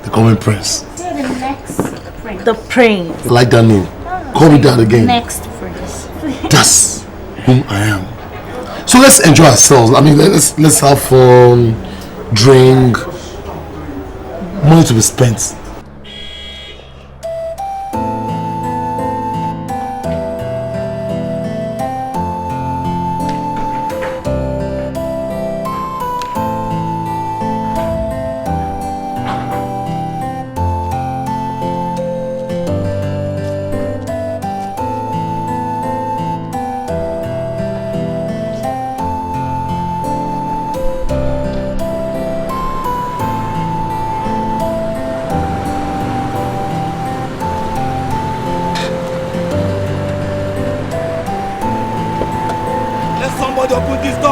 the common prince. You're the next prince. The prince. I like that name. Call me that again. Next prince. That's whom I am. So let's enjoy ourselves. I mean, let's have fun, drink, money to be spent.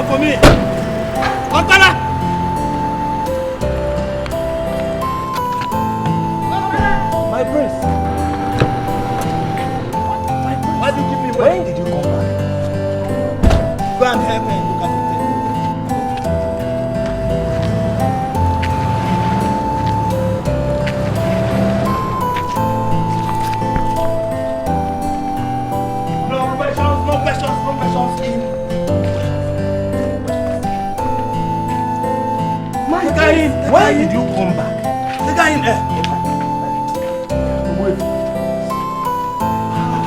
for me. Onkala! My prince. Why did you keep me waiting? When did you come back? Go and help me look at the thing. No questions. The guy in. Why did you come back? The guy in there. Wait.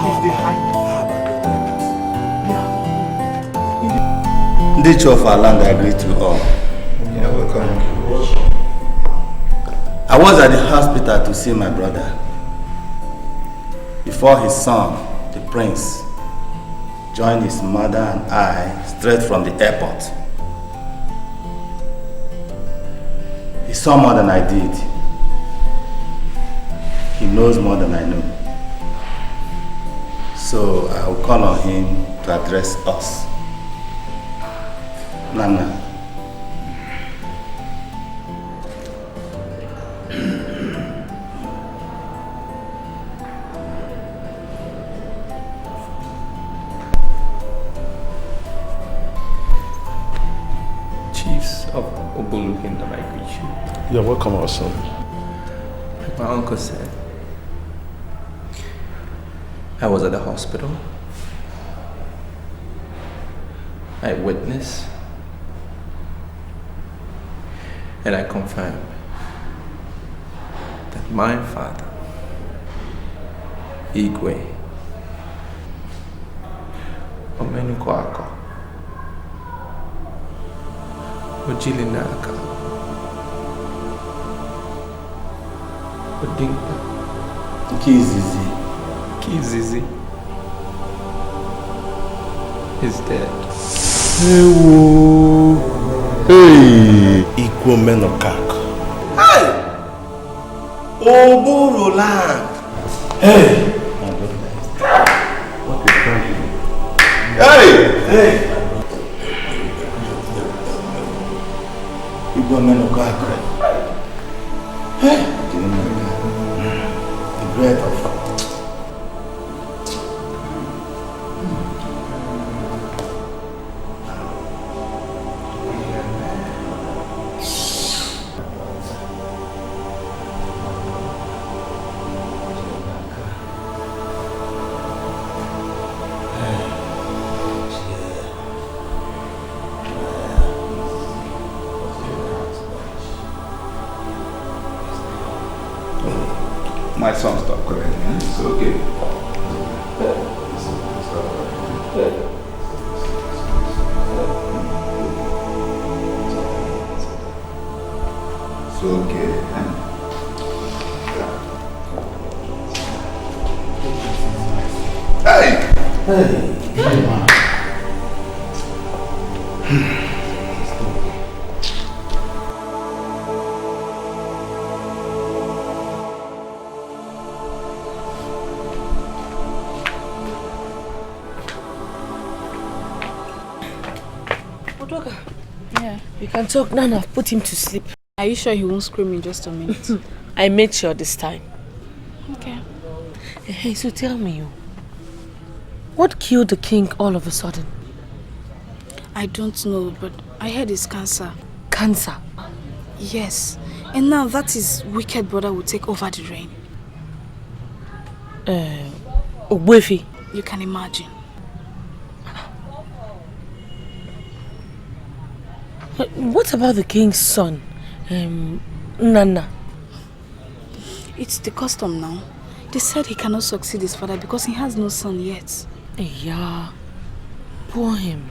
Is the high? The chief of our land agreed to all. Yeah, welcome. I was at the hospital to see my brother before his son, the prince, joined his mother and I straight from the airport. He saw more than I did. He knows more than I know. So I will call on him to address us. Nana. Chiefs of Obolu Kingdom, I greet you. You're welcome, our son. Like my uncle said, I was at the hospital. I witnessed and I confirm that my father, Igwe Omenukwako, Ojilinaka, Odinka, Kizizi is dead. Hey, Igwe Omenokako. Hey! Oburu land. Hey! What is that? Hey! Hey! Igwe Omenokako. Hey! The bread of My son stopped crying. It's okay. It's okay. Hey! Hey, man. Yeah. You can talk now. I've put him to sleep. Are you sure he won't scream in just a minute? I made sure this time. Okay. Hey, so tell me, what killed the king all of a sudden? I don't know, but I heard it's cancer. Cancer? Yes. And now that his wicked brother will take over the reign. Ogbuefi? You can imagine. What about the king's son, Nana? It's the custom now. They said he cannot succeed his father because he has no son yet. Yeah, poor him.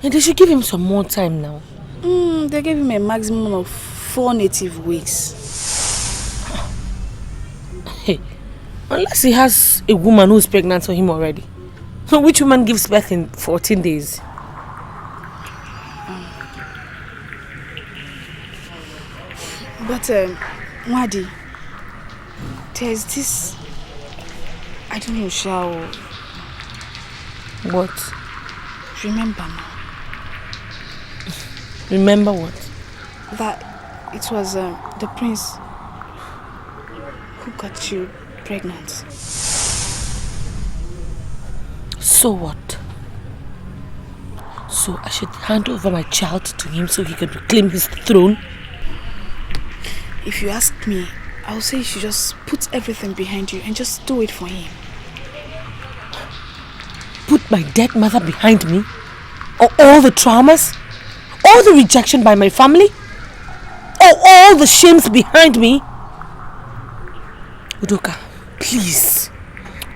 And they should give him some more time now. They gave him a maximum of 4 native weeks. Hey, unless he has a woman who's pregnant for him already. So which woman gives birth in 14 days? But, Mwadi, there's this... I don't know, Shao. What? Remember now, Remember what? That it was the prince who got you pregnant. So what? So I should hand over my child to him so he can reclaim his throne? If you ask me, I would say you should just put everything behind you and just do it for him. Put my dead mother behind me? Or all the traumas? All the rejection by my family? Or all the shames behind me? Udoka, please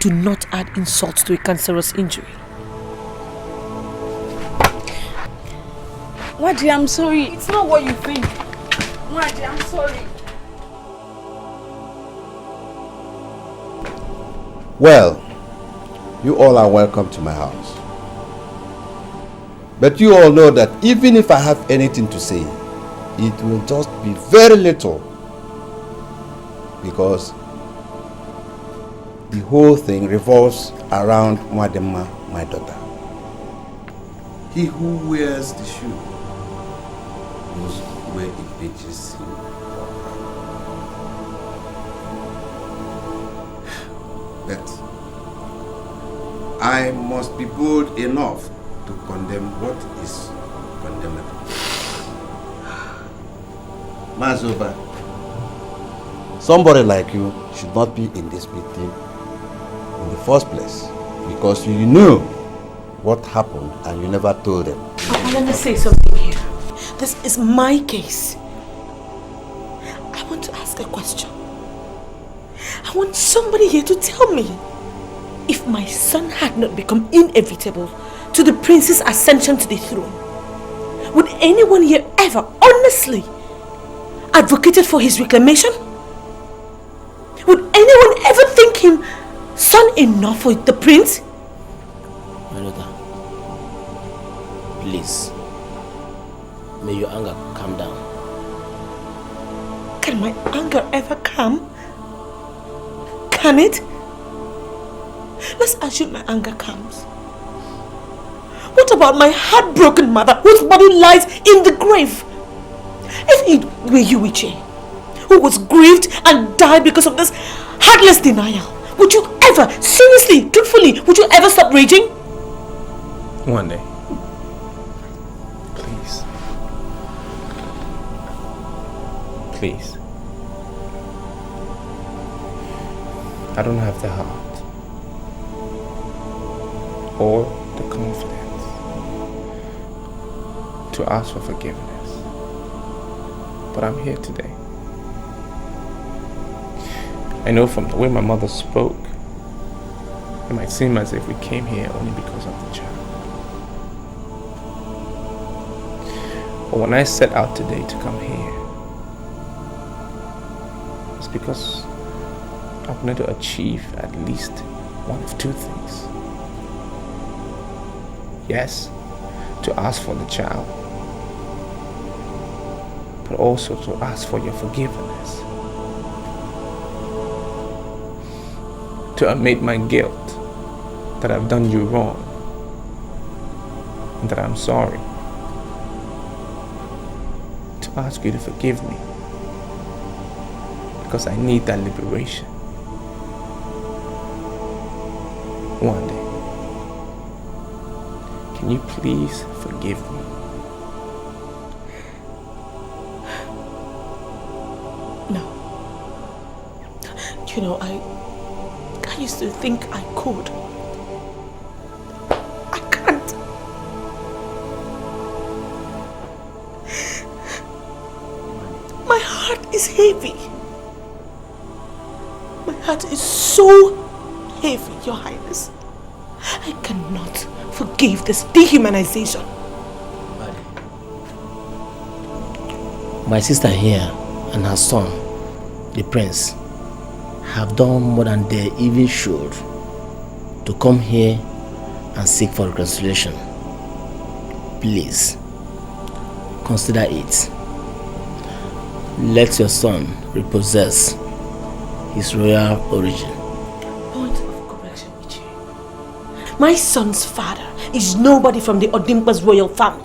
do not add insult to a cancerous injury. Wadi, I'm sorry. It's not what you think. Wadi, I'm sorry. Well, you all are welcome to my house. But you all know that even if I have anything to say, it will just be very little. Because the whole thing revolves around Mwadema, my daughter. He who wears the shoe knows where it pinches him. But I must be bold enough to condemn what is condemnable. Mazoba, somebody like you should not be in this meeting in the first place because you knew what happened and you never told them. Let me say something here. This is my case. I want to ask a question. I want somebody here to tell me if my son had not become inevitable to the prince's ascension to the throne, would anyone here ever honestly advocated for his reclamation? Would anyone ever think him son-in-law for the prince? My daughter, please, may your anger calm down. Can my anger ever calm? Can it? Let's assume my anger calms. What about my heartbroken mother whose body lies in the grave? If it were you, Iche, who was grieved and died because of this heartless denial, would you ever, seriously, truthfully, would you ever stop raging? One day. Please. Please. I don't have the heart or the confidence to ask for forgiveness. But I'm here today. I know from the way my mother spoke, it might seem as if we came here only because of the child. But when I set out today to come here, it's because I wanted to achieve at least one of two things. Yes, to ask for the child, but also to ask for your forgiveness. To admit my guilt, that I've done you wrong, and that I'm sorry. To ask you to forgive me, because I need that liberation. One day, can you please forgive me? No. You know, I used to think I could. I can't. My heart is heavy. My heart is so heavy, Your Highness. I cannot forgive this dehumanization. My sister here and her son, the prince, have done more than they even should to come here and seek for reconciliation. Please, consider it. Let your son repossess his royal origin. Point of correction, Ichi. My son's father is nobody from the Odimpa's royal family.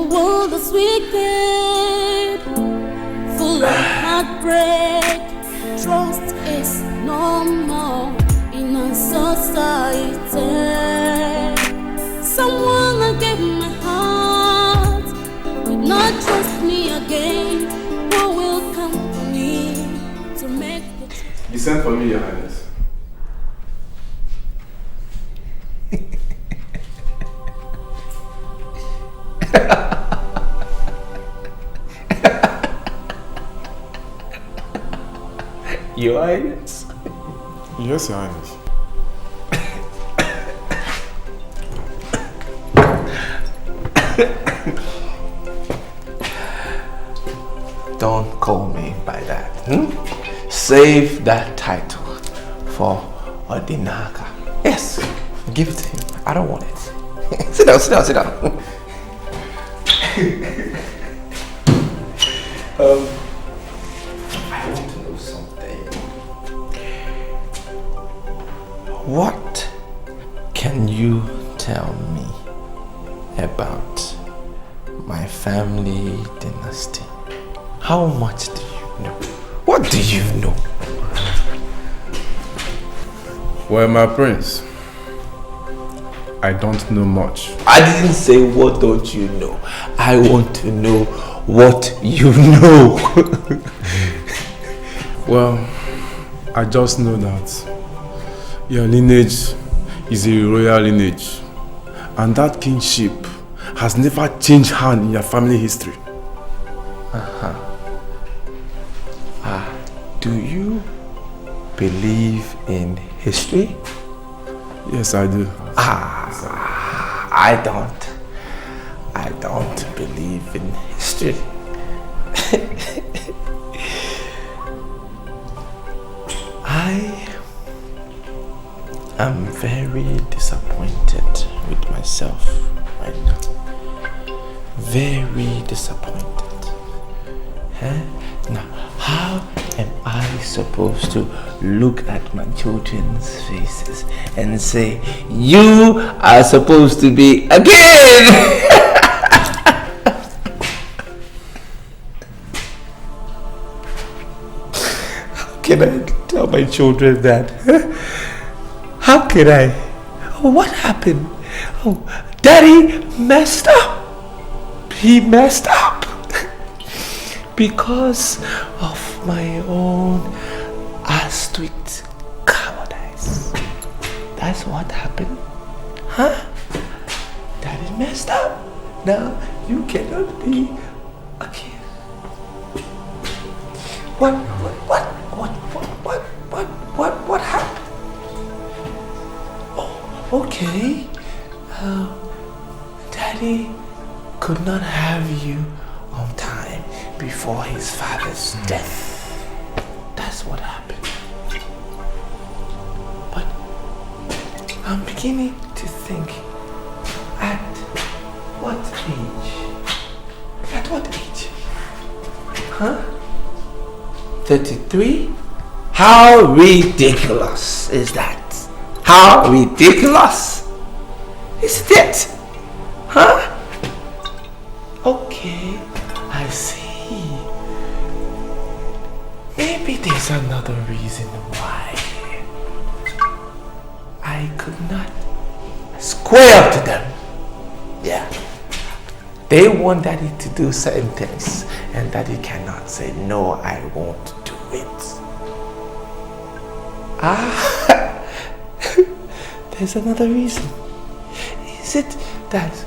world is wicked, full of heartbreak. Trust is no more in our society. Someone I gave my heart did not trust me again. What will come to me to make the... You sent for me, Your Highness. Your Highness? Yes, Your Highness. Don't call me by that. Save that title for Odinaka. Yes, give it to him. I don't want it. Sit down, sit down, sit down. I want to know something. What can you tell me about my family dynasty? How much do you know? What do you know? Well, my prince, I don't know much. I didn't say what don't you know. I want to know what you know. Well, I just know that your lineage is a royal lineage, and that kingship has never changed hand in your family history. Do you believe in history? Yes, I do. I don't believe in history. I am very disappointed with myself right now. Very disappointed. Now, how am I supposed to look at my children's faces and say, you are supposed to be a kid? How can I tell my children that? How can I? Oh, what happened? Oh, Daddy messed up. He messed up. Because of my own astute cowardice. That's what happened. Huh? Daddy messed up. Now you cannot be a kid. What happened? Oh, okay. Daddy could not have you on time before his father's death. That's what happened. But I'm beginning to think, at what age? At what age? Huh? 33? How ridiculous is that? How ridiculous is it? Huh? Okay, I see. Maybe there's another reason why I could not square up to them. Yeah. They want Daddy to do certain things, and Daddy cannot say, no, I won't do it. There's another reason. Is it that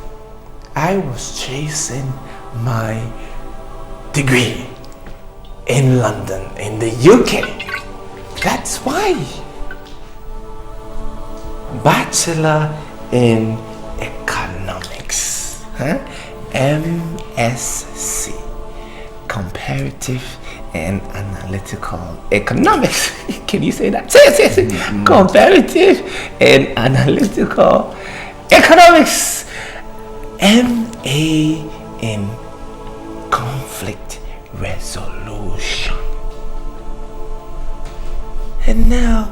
I was chasing my degree in London, in the UK? That's why. Bachelor in Economics, MSc, Comparative and Analytical Economics. Can you say that? Say it. Comparative and Analytical Economics, MA in Conflict Resolution. And now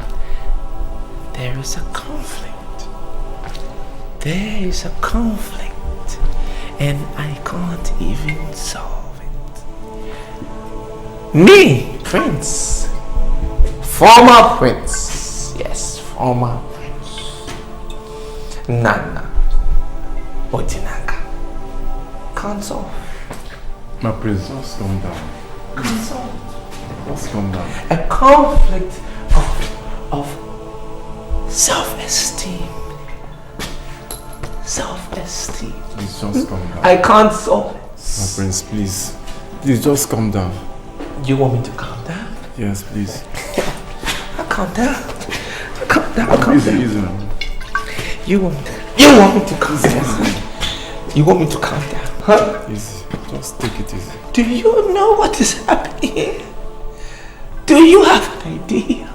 there is a conflict. There is a conflict. and I can't even solve it. Me, Prince, former Prince, yes, former Prince, Nana Odinaka, can't solve. My prince, just calm down. Can't solve. Just calm down. A conflict of self-esteem. Self-esteem. Please just calm down. I can't solve it. My prince, please. Please just calm down. You want me to calm down? Yes, please. I'll calm down. I'll calm down. I'll calm Easy, down. easy now. You want me to calm down? You want me to calm down? Huh? Easy. Just take it easy. Do you know what is happening here? Do you have an idea?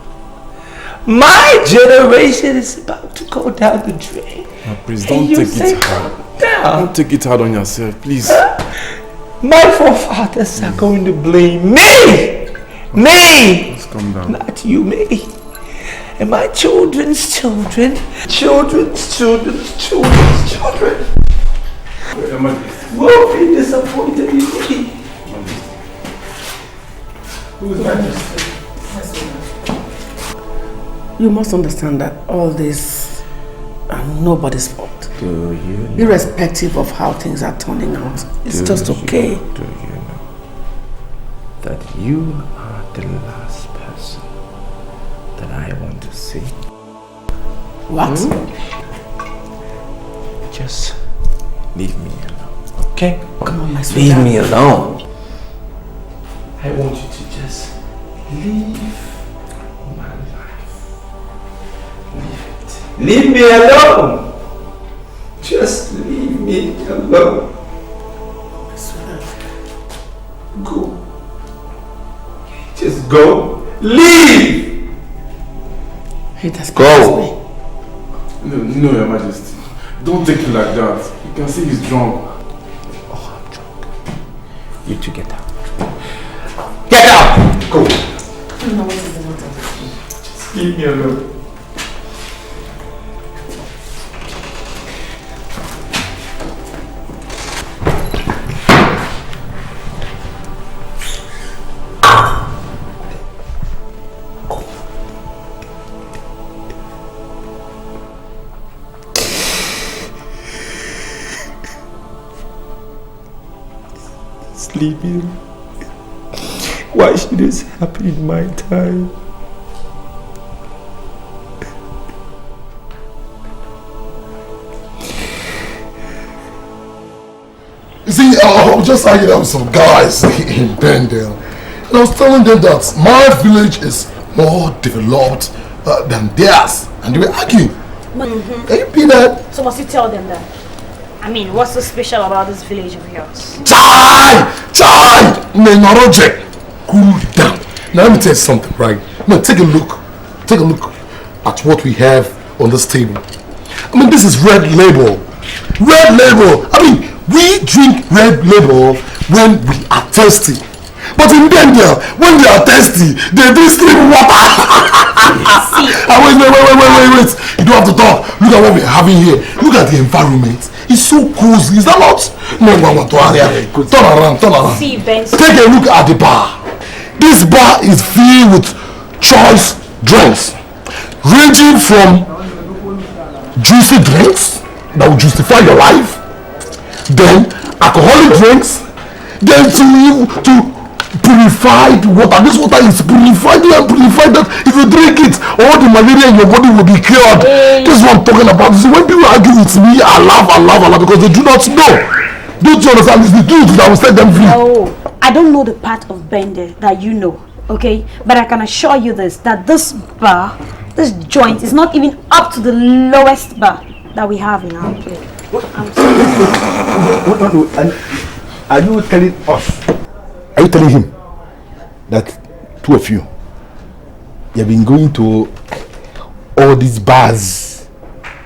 My generation is about to go down the drain. My prince, don't take it hard. Don't take it hard on yourself, please. My forefathers are going to blame me! Me! Just calm down. Not you, me. And my children's children, children's children's children's children will be disappointed in me. Who's Majesty? You must understand that all this are nobody's fault. Do you know? Irrespective of how things are turning out, it's just okay. Do you know that you are the last person that I want to see? What? Just leave me alone, okay? Come on, my sweetheart. Leave me alone. I want you to just leave my life. Leave it. Leave me alone. Just leave me alone. My sweetheart. Go. Just go. Leave. Go. No, Your Majesty. Don't take it like that. You can see he's drunk. Oh, I'm drunk. You two get out. Get out! Go. I don't know what is the matter. Just leave me alone. Sleeping. Why should this happen in my time? You see, I was just hanging out with some guys in Bendel, and I was telling them that my village is more developed than theirs, and they were arguing. Can you be that? So must you tell them that? I mean, what's so special about this village of yours? Chai! Nenoroje! Cool down. Now let me tell you something, right? Now take a look at what we have on this table. I mean, this is red label. Red label! I mean, we drink red label when we are thirsty. But in India, when they are thirsty, they drink stream water. Wait. You don't have to talk. Look at what we're having here. Look at the environment. It's so cozy. Is that not? No, turn around. See, Ben. Take a look at the bar. This bar is filled with choice drinks, ranging from juicy drinks that will justify your life, then alcoholic drinks, then to purified water. This water is purified and purified that if you drink it, all the malaria in your body will be cured. This is what I'm talking about. So when people argue with me, I laugh because they do not know. Don't you understand? It's the truth that will set them free. Oh, I don't know the part of Bender that you know, okay? But I can assure you this, that this bar, this joint is not even up to the lowest bar that we have in our place. I'm sorry. Are you telling us? Are you telling him that two of you have been going to all these bars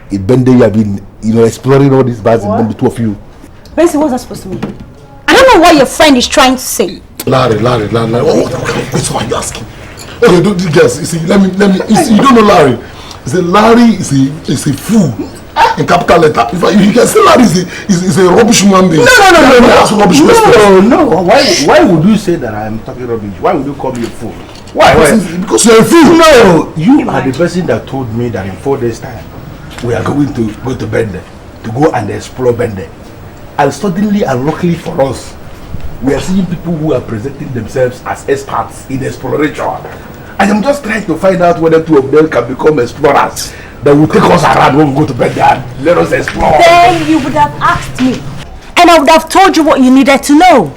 in Bende? You have been, exploring all these bars in Bende, two of you. Basically, what's that supposed to mean? I don't know what your friend is trying to say. Larry. What are you asking? Okay, guys, you see, let me. You see, you don't know Larry. You see, Larry is a fool. In capital letter. In fact, you can say Larry is a rubbish human being. No. Why would you say that I am talking rubbish? Why would you call me a fool? Why? Because you're a fool. No, you are the person that told me that in 4 days' time we are going to go to Bende to go and explore Bende. And suddenly and luckily for us, we are seeing people who are presenting themselves as experts in exploration. I am just trying to find out whether 2 of them can become explorers that will take us around when we go to Bende and let us explore. Then you would have asked me, and I would have told you what you needed to know.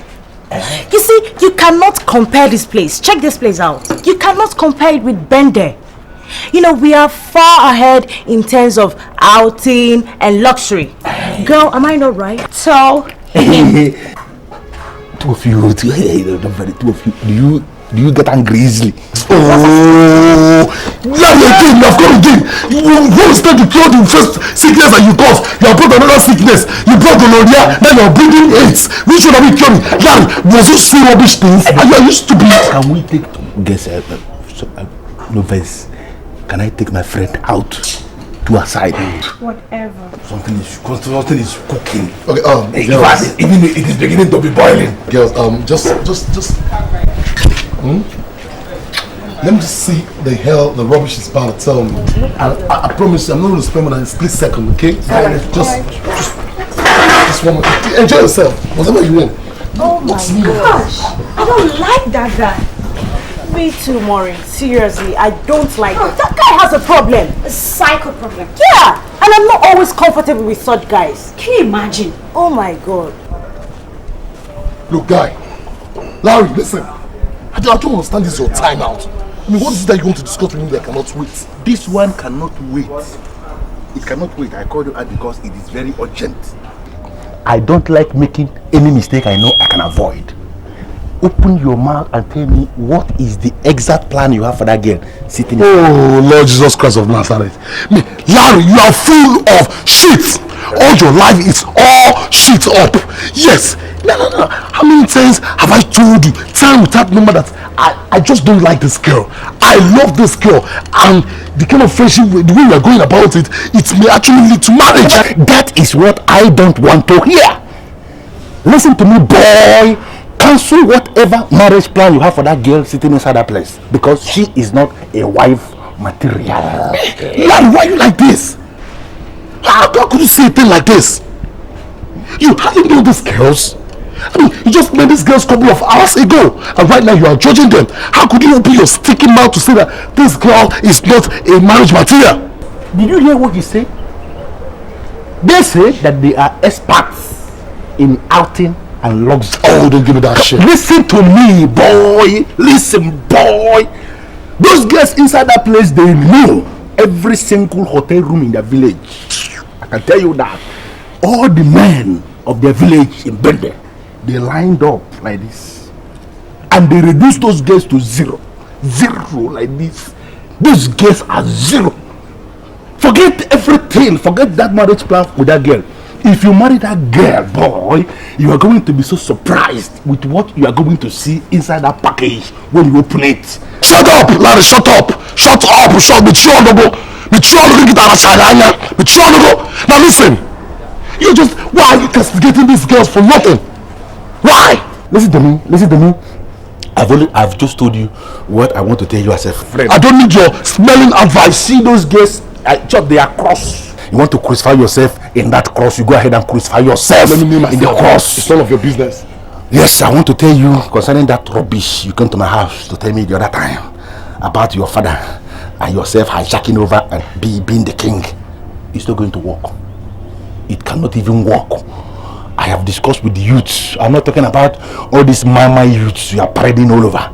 You see, you cannot compare this place. Check this place out. You cannot compare it with Bende. You know, we are far ahead in terms of outing and luxury. Girl, am I not right? So, 2 of you, 2 of you, do you get angry easily? Oh, again, you have come again. You instead to cure the first sickness that you caused, you have brought another sickness. You brought gonorrhea, now you are bringing AIDS. Which one are we curing? Larry, was you say rubbish things? Are you stupid? Can we take, no verse. Can I take my friend out to a side? Whatever. Something is cooking. Okay, girls, even it is beginning to be boiling. Girls, just let me just see the hell the rubbish is about to tell me. I promise you, I'm not going to spend more than a split second, okay? Just one more. Enjoy yourself, whatever you want. oh my gosh. I don't like that guy. Me too, Maureen. Seriously, I don't like it. That guy has a problem. A psycho problem. Yeah, and I'm not always comfortable with such guys. Can you imagine? Oh my God. Look, guy. Larry, listen. I don't understand this your time out. I mean, what is it that you want to discuss with me that cannot wait? This one cannot wait. It cannot wait. I called you out because it is very urgent. I don't like making any mistake I know I can avoid. Open your mouth and tell me what is the exact plan you have for that girl sitting. Oh, Lord Jesus Christ of Nazareth. Larry, you are full of shit. All your life is all shit up. Yes. No. How many times have I told you, time without number, that I just don't like this girl. I love this girl. And the kind of friendship, the way we are going about it, it may actually lead to marriage. That is what I don't want to hear. Listen to me, boy. Cancel whatever marriage plan you have for that girl sitting inside that place, because she is not a wife material. Larry, why are you like this? How could you say a thing like this? You hardly know these girls. I mean, you just met these girls a couple of hours ago, and right now you are judging them. How could you open your sticky mouth to say that this girl is not a marriage material? Did you hear what he said? They say that they are experts in outing and luxury. Oh, don't give me that shit. Listen to me, boy. Listen, boy. Those girls inside that place, they know every single hotel room in their village. I can tell you that. All the men of their village in Bende, they lined up like this. And they reduced those girls to zero. Zero like this. Those girls are zero. Forget everything. Forget that marriage plan with that girl. If you marry that girl, boy, you are going to be so surprised with what you are going to see inside that package when you open it. Shut up, Larry, shut up. Shut up, shut up. Now listen, why are you castigating these girls for nothing? Why? Listen to me. I've just told you what I want to tell you as a friend. I don't need your smelling advice. See those girls, they are cross. You want to crucify yourself in that cross, you go ahead and crucify yourself in the cross. It's none of your business. Yes, I want to tell you concerning that rubbish you came to my house to tell me the other time about your father and yourself hijacking over and being the king. It's not going to work. It cannot even work. I have discussed with the youths. I'm not talking about all these mama youths you are parading all over.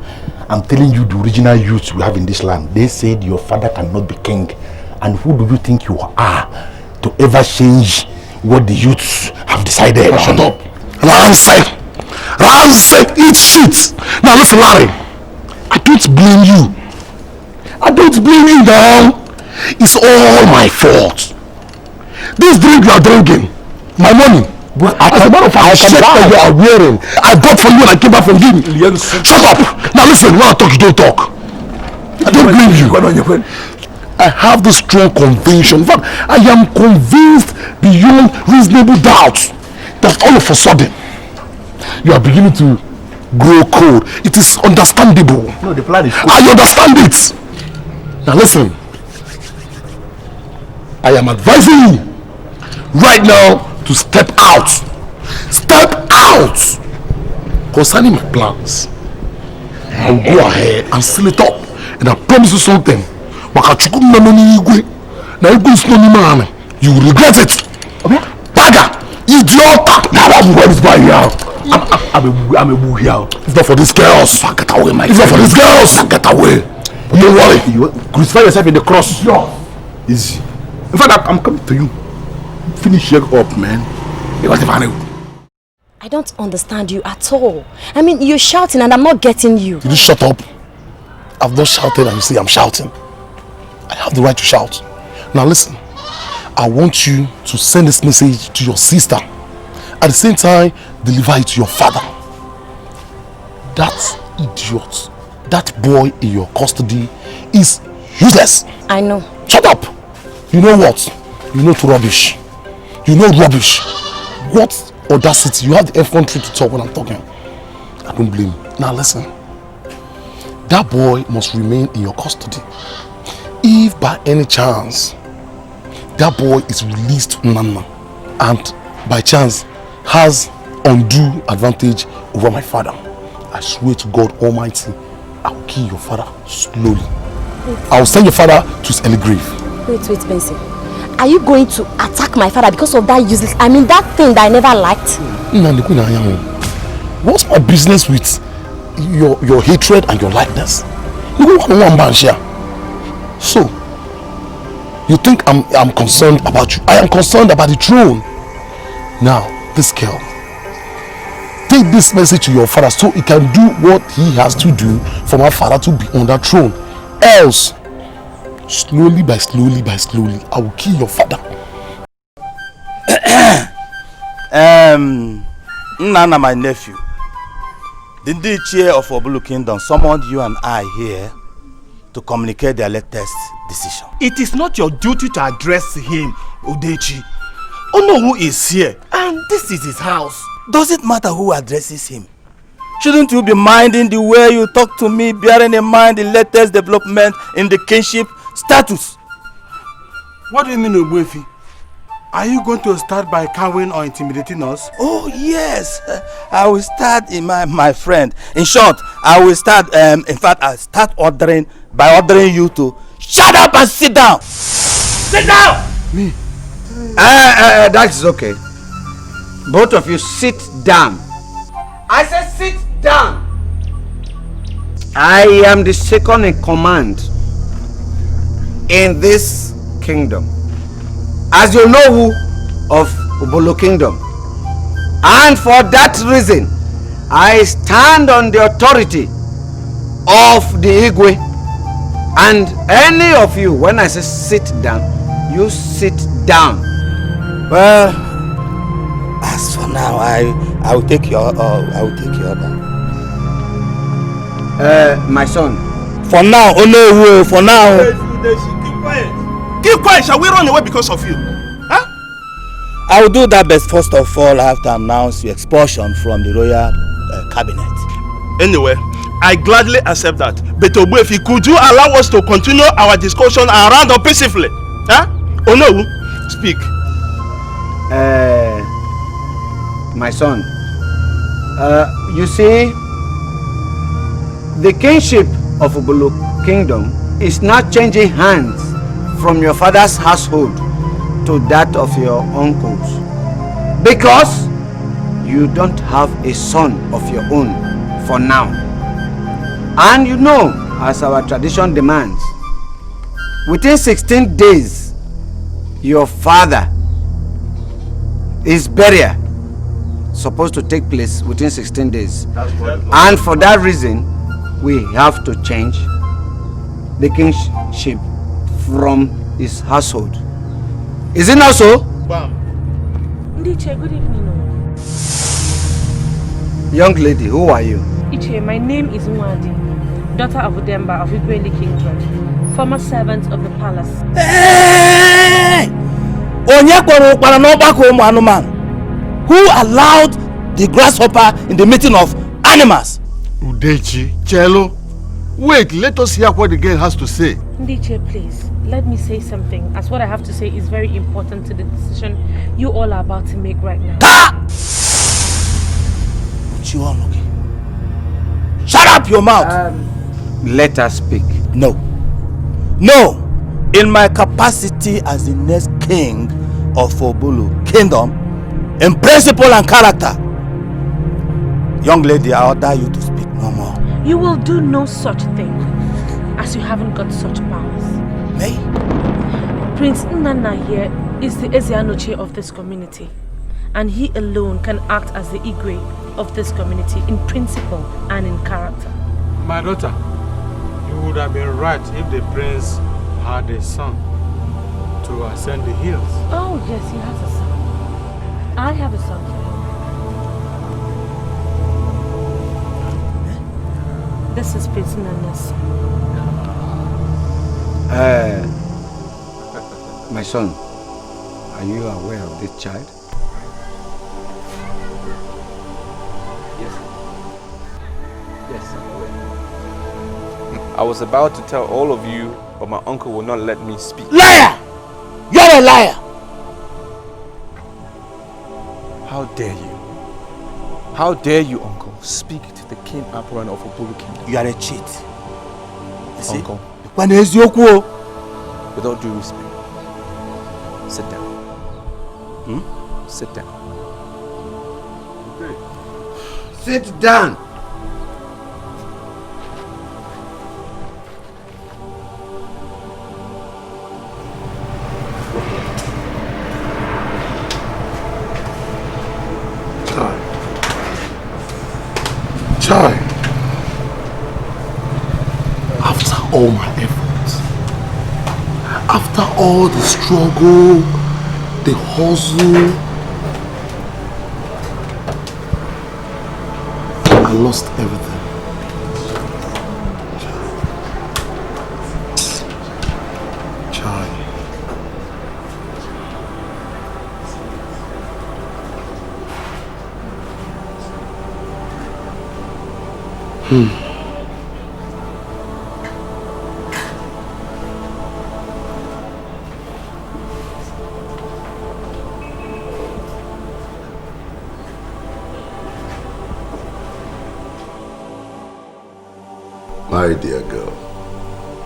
I'm telling you the original youths we have in this land. They said your father cannot be king. And who do you think you are to ever change what the youths have decided? Shut up. Rancid, eat shit. Now listen, Larry, I don't blame you. Now. It's all my fault. This drink you are drinking, my money. As a matter of fact, shit that you are wearing, I bought for you when I came back from Guinea. Shut up. Now listen, when I talk, you don't talk. I don't blame you. I have this strong conviction. In fact, I am convinced beyond reasonable doubt that all of a sudden you are beginning to grow cold. It is understandable. No, the plan is cool. I understand it. Now listen, I am advising you right now to step out. Step out concerning my plans. I will go ahead and seal it up, and I promise you something. You will regret it. Baga, idiot! Now I'm going to buy you out. I'm a boo here. It's not for these girls. Get away, my friend. It's not for these girls. Get away. Don't worry. You crucify yourself in the cross. Easy. In fact, I'm coming to you. Finish your up, man. I don't understand you at all. I mean, you're shouting and I'm not getting you. Did you shut up? I've not shouted and you say I'm shouting. I have the right to shout. Now listen, I want you to send this message to your sister. At the same time, deliver it to your father. That idiot, that boy in your custody is useless. I know. Shut up! You know what? You know rubbish. You know rubbish. What audacity? You have the effrontery to talk when I'm talking. I don't blame you. Now listen. That boy must remain in your custody. If by any chance that boy is released to Nana and by chance has undue advantage over my father, I swear to God Almighty, I will kill your father slowly. I will send your father to his early grave. Wait, Benson. Are you going to attack my father because of that useless, that thing that I never liked? What's my business with your hatred and your likeness? So, you think I'm concerned about you? I am concerned about the throne. Now, this girl, take this message to your father so he can do what he has to do for my father to be on that throne. Else, slowly by slowly, I will kill your father. Nana, my nephew, the chair of Obulu Kingdom summoned you and I here to communicate their latest decision. It is not your duty to address him, Odechi. Onowu is here, and this is his house. Does it matter who addresses him? Shouldn't you be minding the way you talk to me, bearing in mind the latest development in the kinship status? What do you mean, Ogbuefi? Are you going to start by cowing or intimidating us? Oh yes, I will start in my friend. In short, I will start. In fact, I'll start ordering you to shut up and sit down. Sit down. Me. That is okay. Both of you sit down. I said sit down. I am the second in command in this kingdom, as you know who of Obolo Kingdom, and for that reason I stand on the authority of the Igwe, and any of you, when I say sit down, you sit down. Well, as for now, I will take your order. My son. For now, oh no, for now. Keep quiet. Keep quiet. Shall we run away because of you? Huh? I will do that, but first of all, I have to announce your expulsion from the royal cabinet. Anyway, I gladly accept that. But Ogbuefi, could you allow us to continue our discussion and round up peacefully? Huh? Oh no, speak. My son, you see, the kingship of Obolo Kingdom is not changing hands from your father's household to that of your uncles, because you don't have a son of your own for now. And you know, as our tradition demands, within 16 days your father, his burial supposed to take place within 16 days. And for that reason, we have to change the kingship from his household. Is it not so? Iche, good evening. Young lady, who are you? Iche, my name is Nwadi, daughter of Udemba of Igweli Kingdom. former servants of the palace. Hey! Who allowed the grasshopper in the meeting of animals? Udechi, Chelo, wait, let us hear what the girl has to say. Ndiche, please, let me say something, as what I have to say is very important to the decision you all are about to make right now. Shut up your mouth! Let us speak. No. No! In my capacity as the next king of Obulu Kingdom, in principle and character, young lady, I order you to speak no more. You will do no such thing, as you haven't got such powers. Me? Prince Nnanna here is the Ezeanoche of this community, and he alone can act as the Igwe of this community in principle and in character. My daughter, you would have been right if the prince had a son to ascend the hills. Oh yes, he has a son. I have a son for him. This is Prince Nnanna's son. My son, are you aware of this child? Yes, I'm aware. I was about to tell all of you, but my uncle will not let me speak. Liar! You're a liar! How dare you? How dare you, uncle, speak to the king Apuran of Obulu Kingdom? You are a cheat. Uncle, with all due respect, sit down. Sit down. Sit down! Chai, after all my efforts, after all the struggle, the hustle, I lost everything. Chai. My dear girl,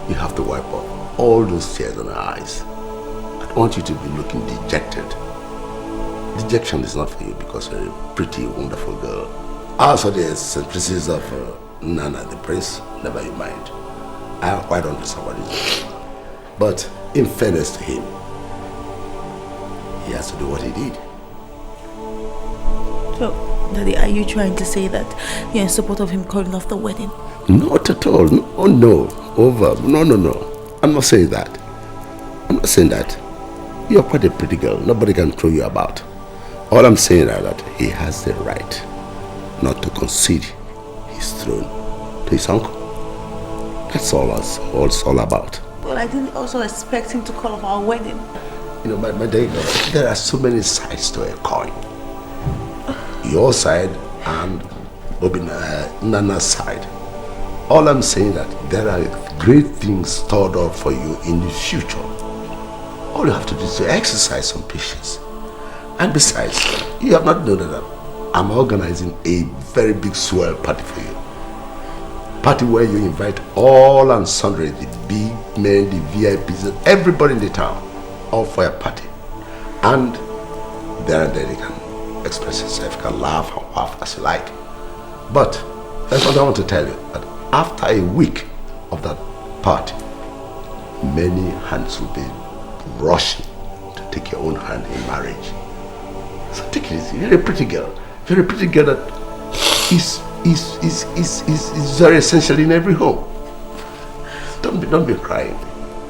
you have to wipe off all those tears on your eyes. I don't want you to be looking dejected. Dejection is not for you because you're a pretty, wonderful girl. As for the eccentricities of Nana the prince, never you mind. I quite understand what he's doing. But in fairness to him, he has to do what he did. So, Daddy, are you trying to say that you're in support of him calling off the wedding? Not at all. No, no. Over. No, no, no. I'm not saying that. I'm not saying that. You're quite a pretty girl. Nobody can throw you about. All I'm saying is that he has the right not to concede his throne to his uncle. That's all it's all about. Well, I didn't also expect him to call off our wedding. You know, my dear girl, there are so many sides to a coin. Your side and Nana's side. All I'm saying that there are great things stored up for you in the future. All you have to do is to exercise some patience. And besides, you have not known that I'm organizing a very big swell party for you. Party where you invite all and sundry, the big men, the VIPs, everybody in the town, all for a party. And there and then you can express yourself, you can laugh and laugh as you like. But that's what I want to tell you, that after a week of that party, many hands will be rushing to take your own hand in marriage. So take it easy. You're a pretty girl. You're a pretty girl that is very essential in every home. Don't be crying.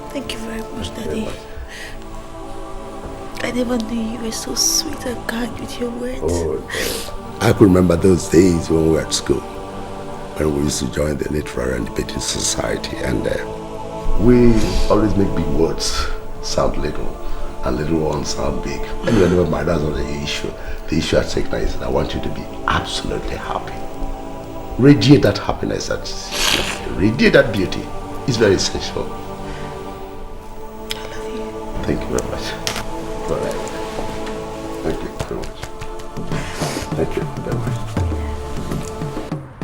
Thank you very much, Daddy. I never knew you were so sweet and kind with your words. Oh, I could remember those days when we were at school, when we used to join the literary and debating society, and We always make big words sound little, and little ones sound big. Anyway, never mind, that's not the issue. The issue at stake now is that I want you to be absolutely happy. Radiate that happiness, radiate that beauty. It's very essential. I love you. Thank you very much. All right. Thank you very much. Thank you very much.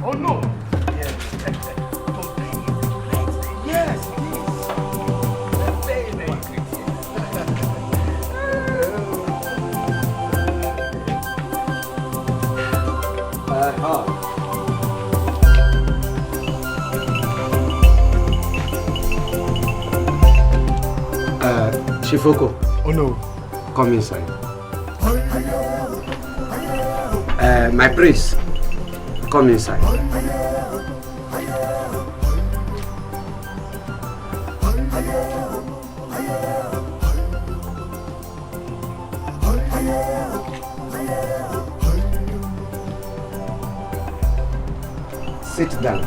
Oh no! Yes. Yes, Shifoko. Oh no. Come inside. My priest. Come inside. Sit down.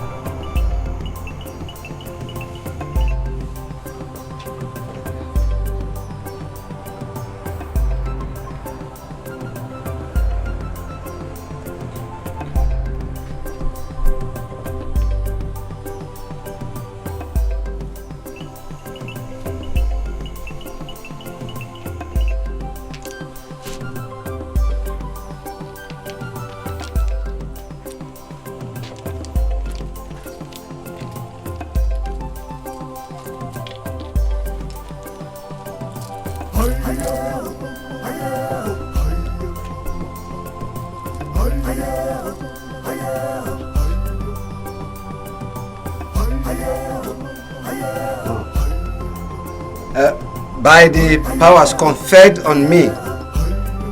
By the powers conferred on me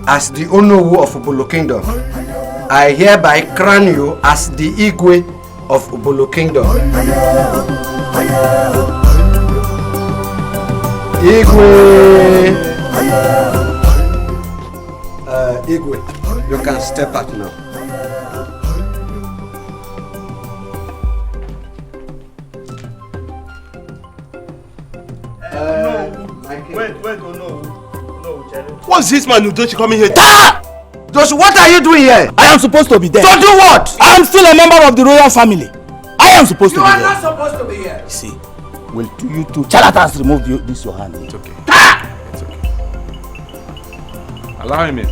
as the Onowu of Ubolo Kingdom, I hereby crown you as the Igwe of Ubolo Kingdom. Igwe! Igwe, you can step out now. Wait, oh no. What's this man Udochi coming here? Just what are you doing here? I am supposed to be there. To do what? I am still a member of the royal family. I am supposed to be there. You are not supposed to be here. You see, will you two charlatans remove this your hand? It's okay. It's okay. Allow him in.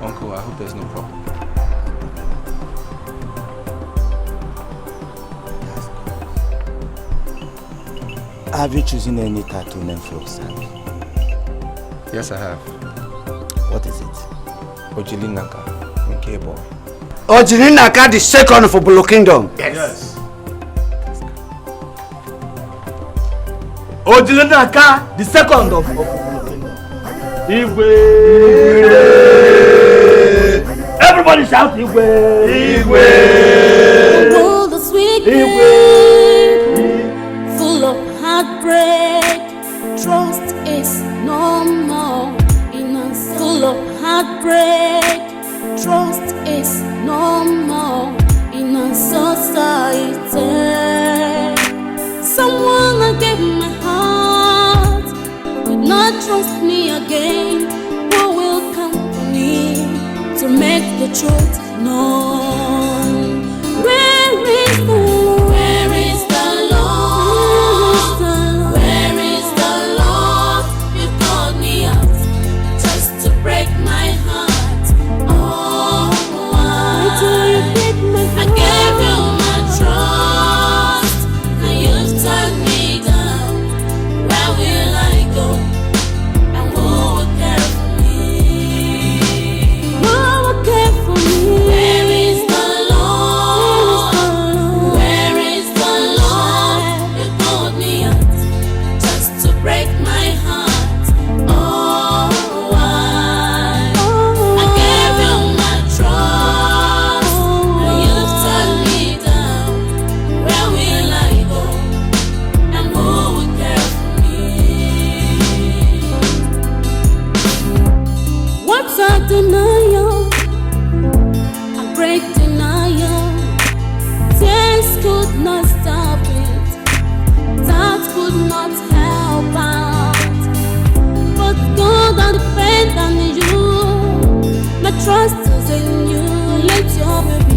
Uncle, I hope there's no problem. Have you chosen any tattoo name for yourself? Yes, I have. What is it? Ojilinaka, okay boy. Ojilinaka, the second of Ubolo Kingdom. Yes. Ojilinaka, the second of Ubolo Kingdom. Igwe! Everybody shout Igwe! Igwe! Oh, the sweet Igwe! full of heartbreak, trust is no more in us. Full of heartbreak, trust is no more in our society. Someone I gave my heart would not trust me again. Who will come for me to make the truth known? Where is the Lord? Where is the Lord? Where is the Lord? You called me out just to break my heart. Oh, why? I gave you my trust, now you've turned me down. Where will I go? And who will care for me? Who will care for me? trust is in you. Let your will be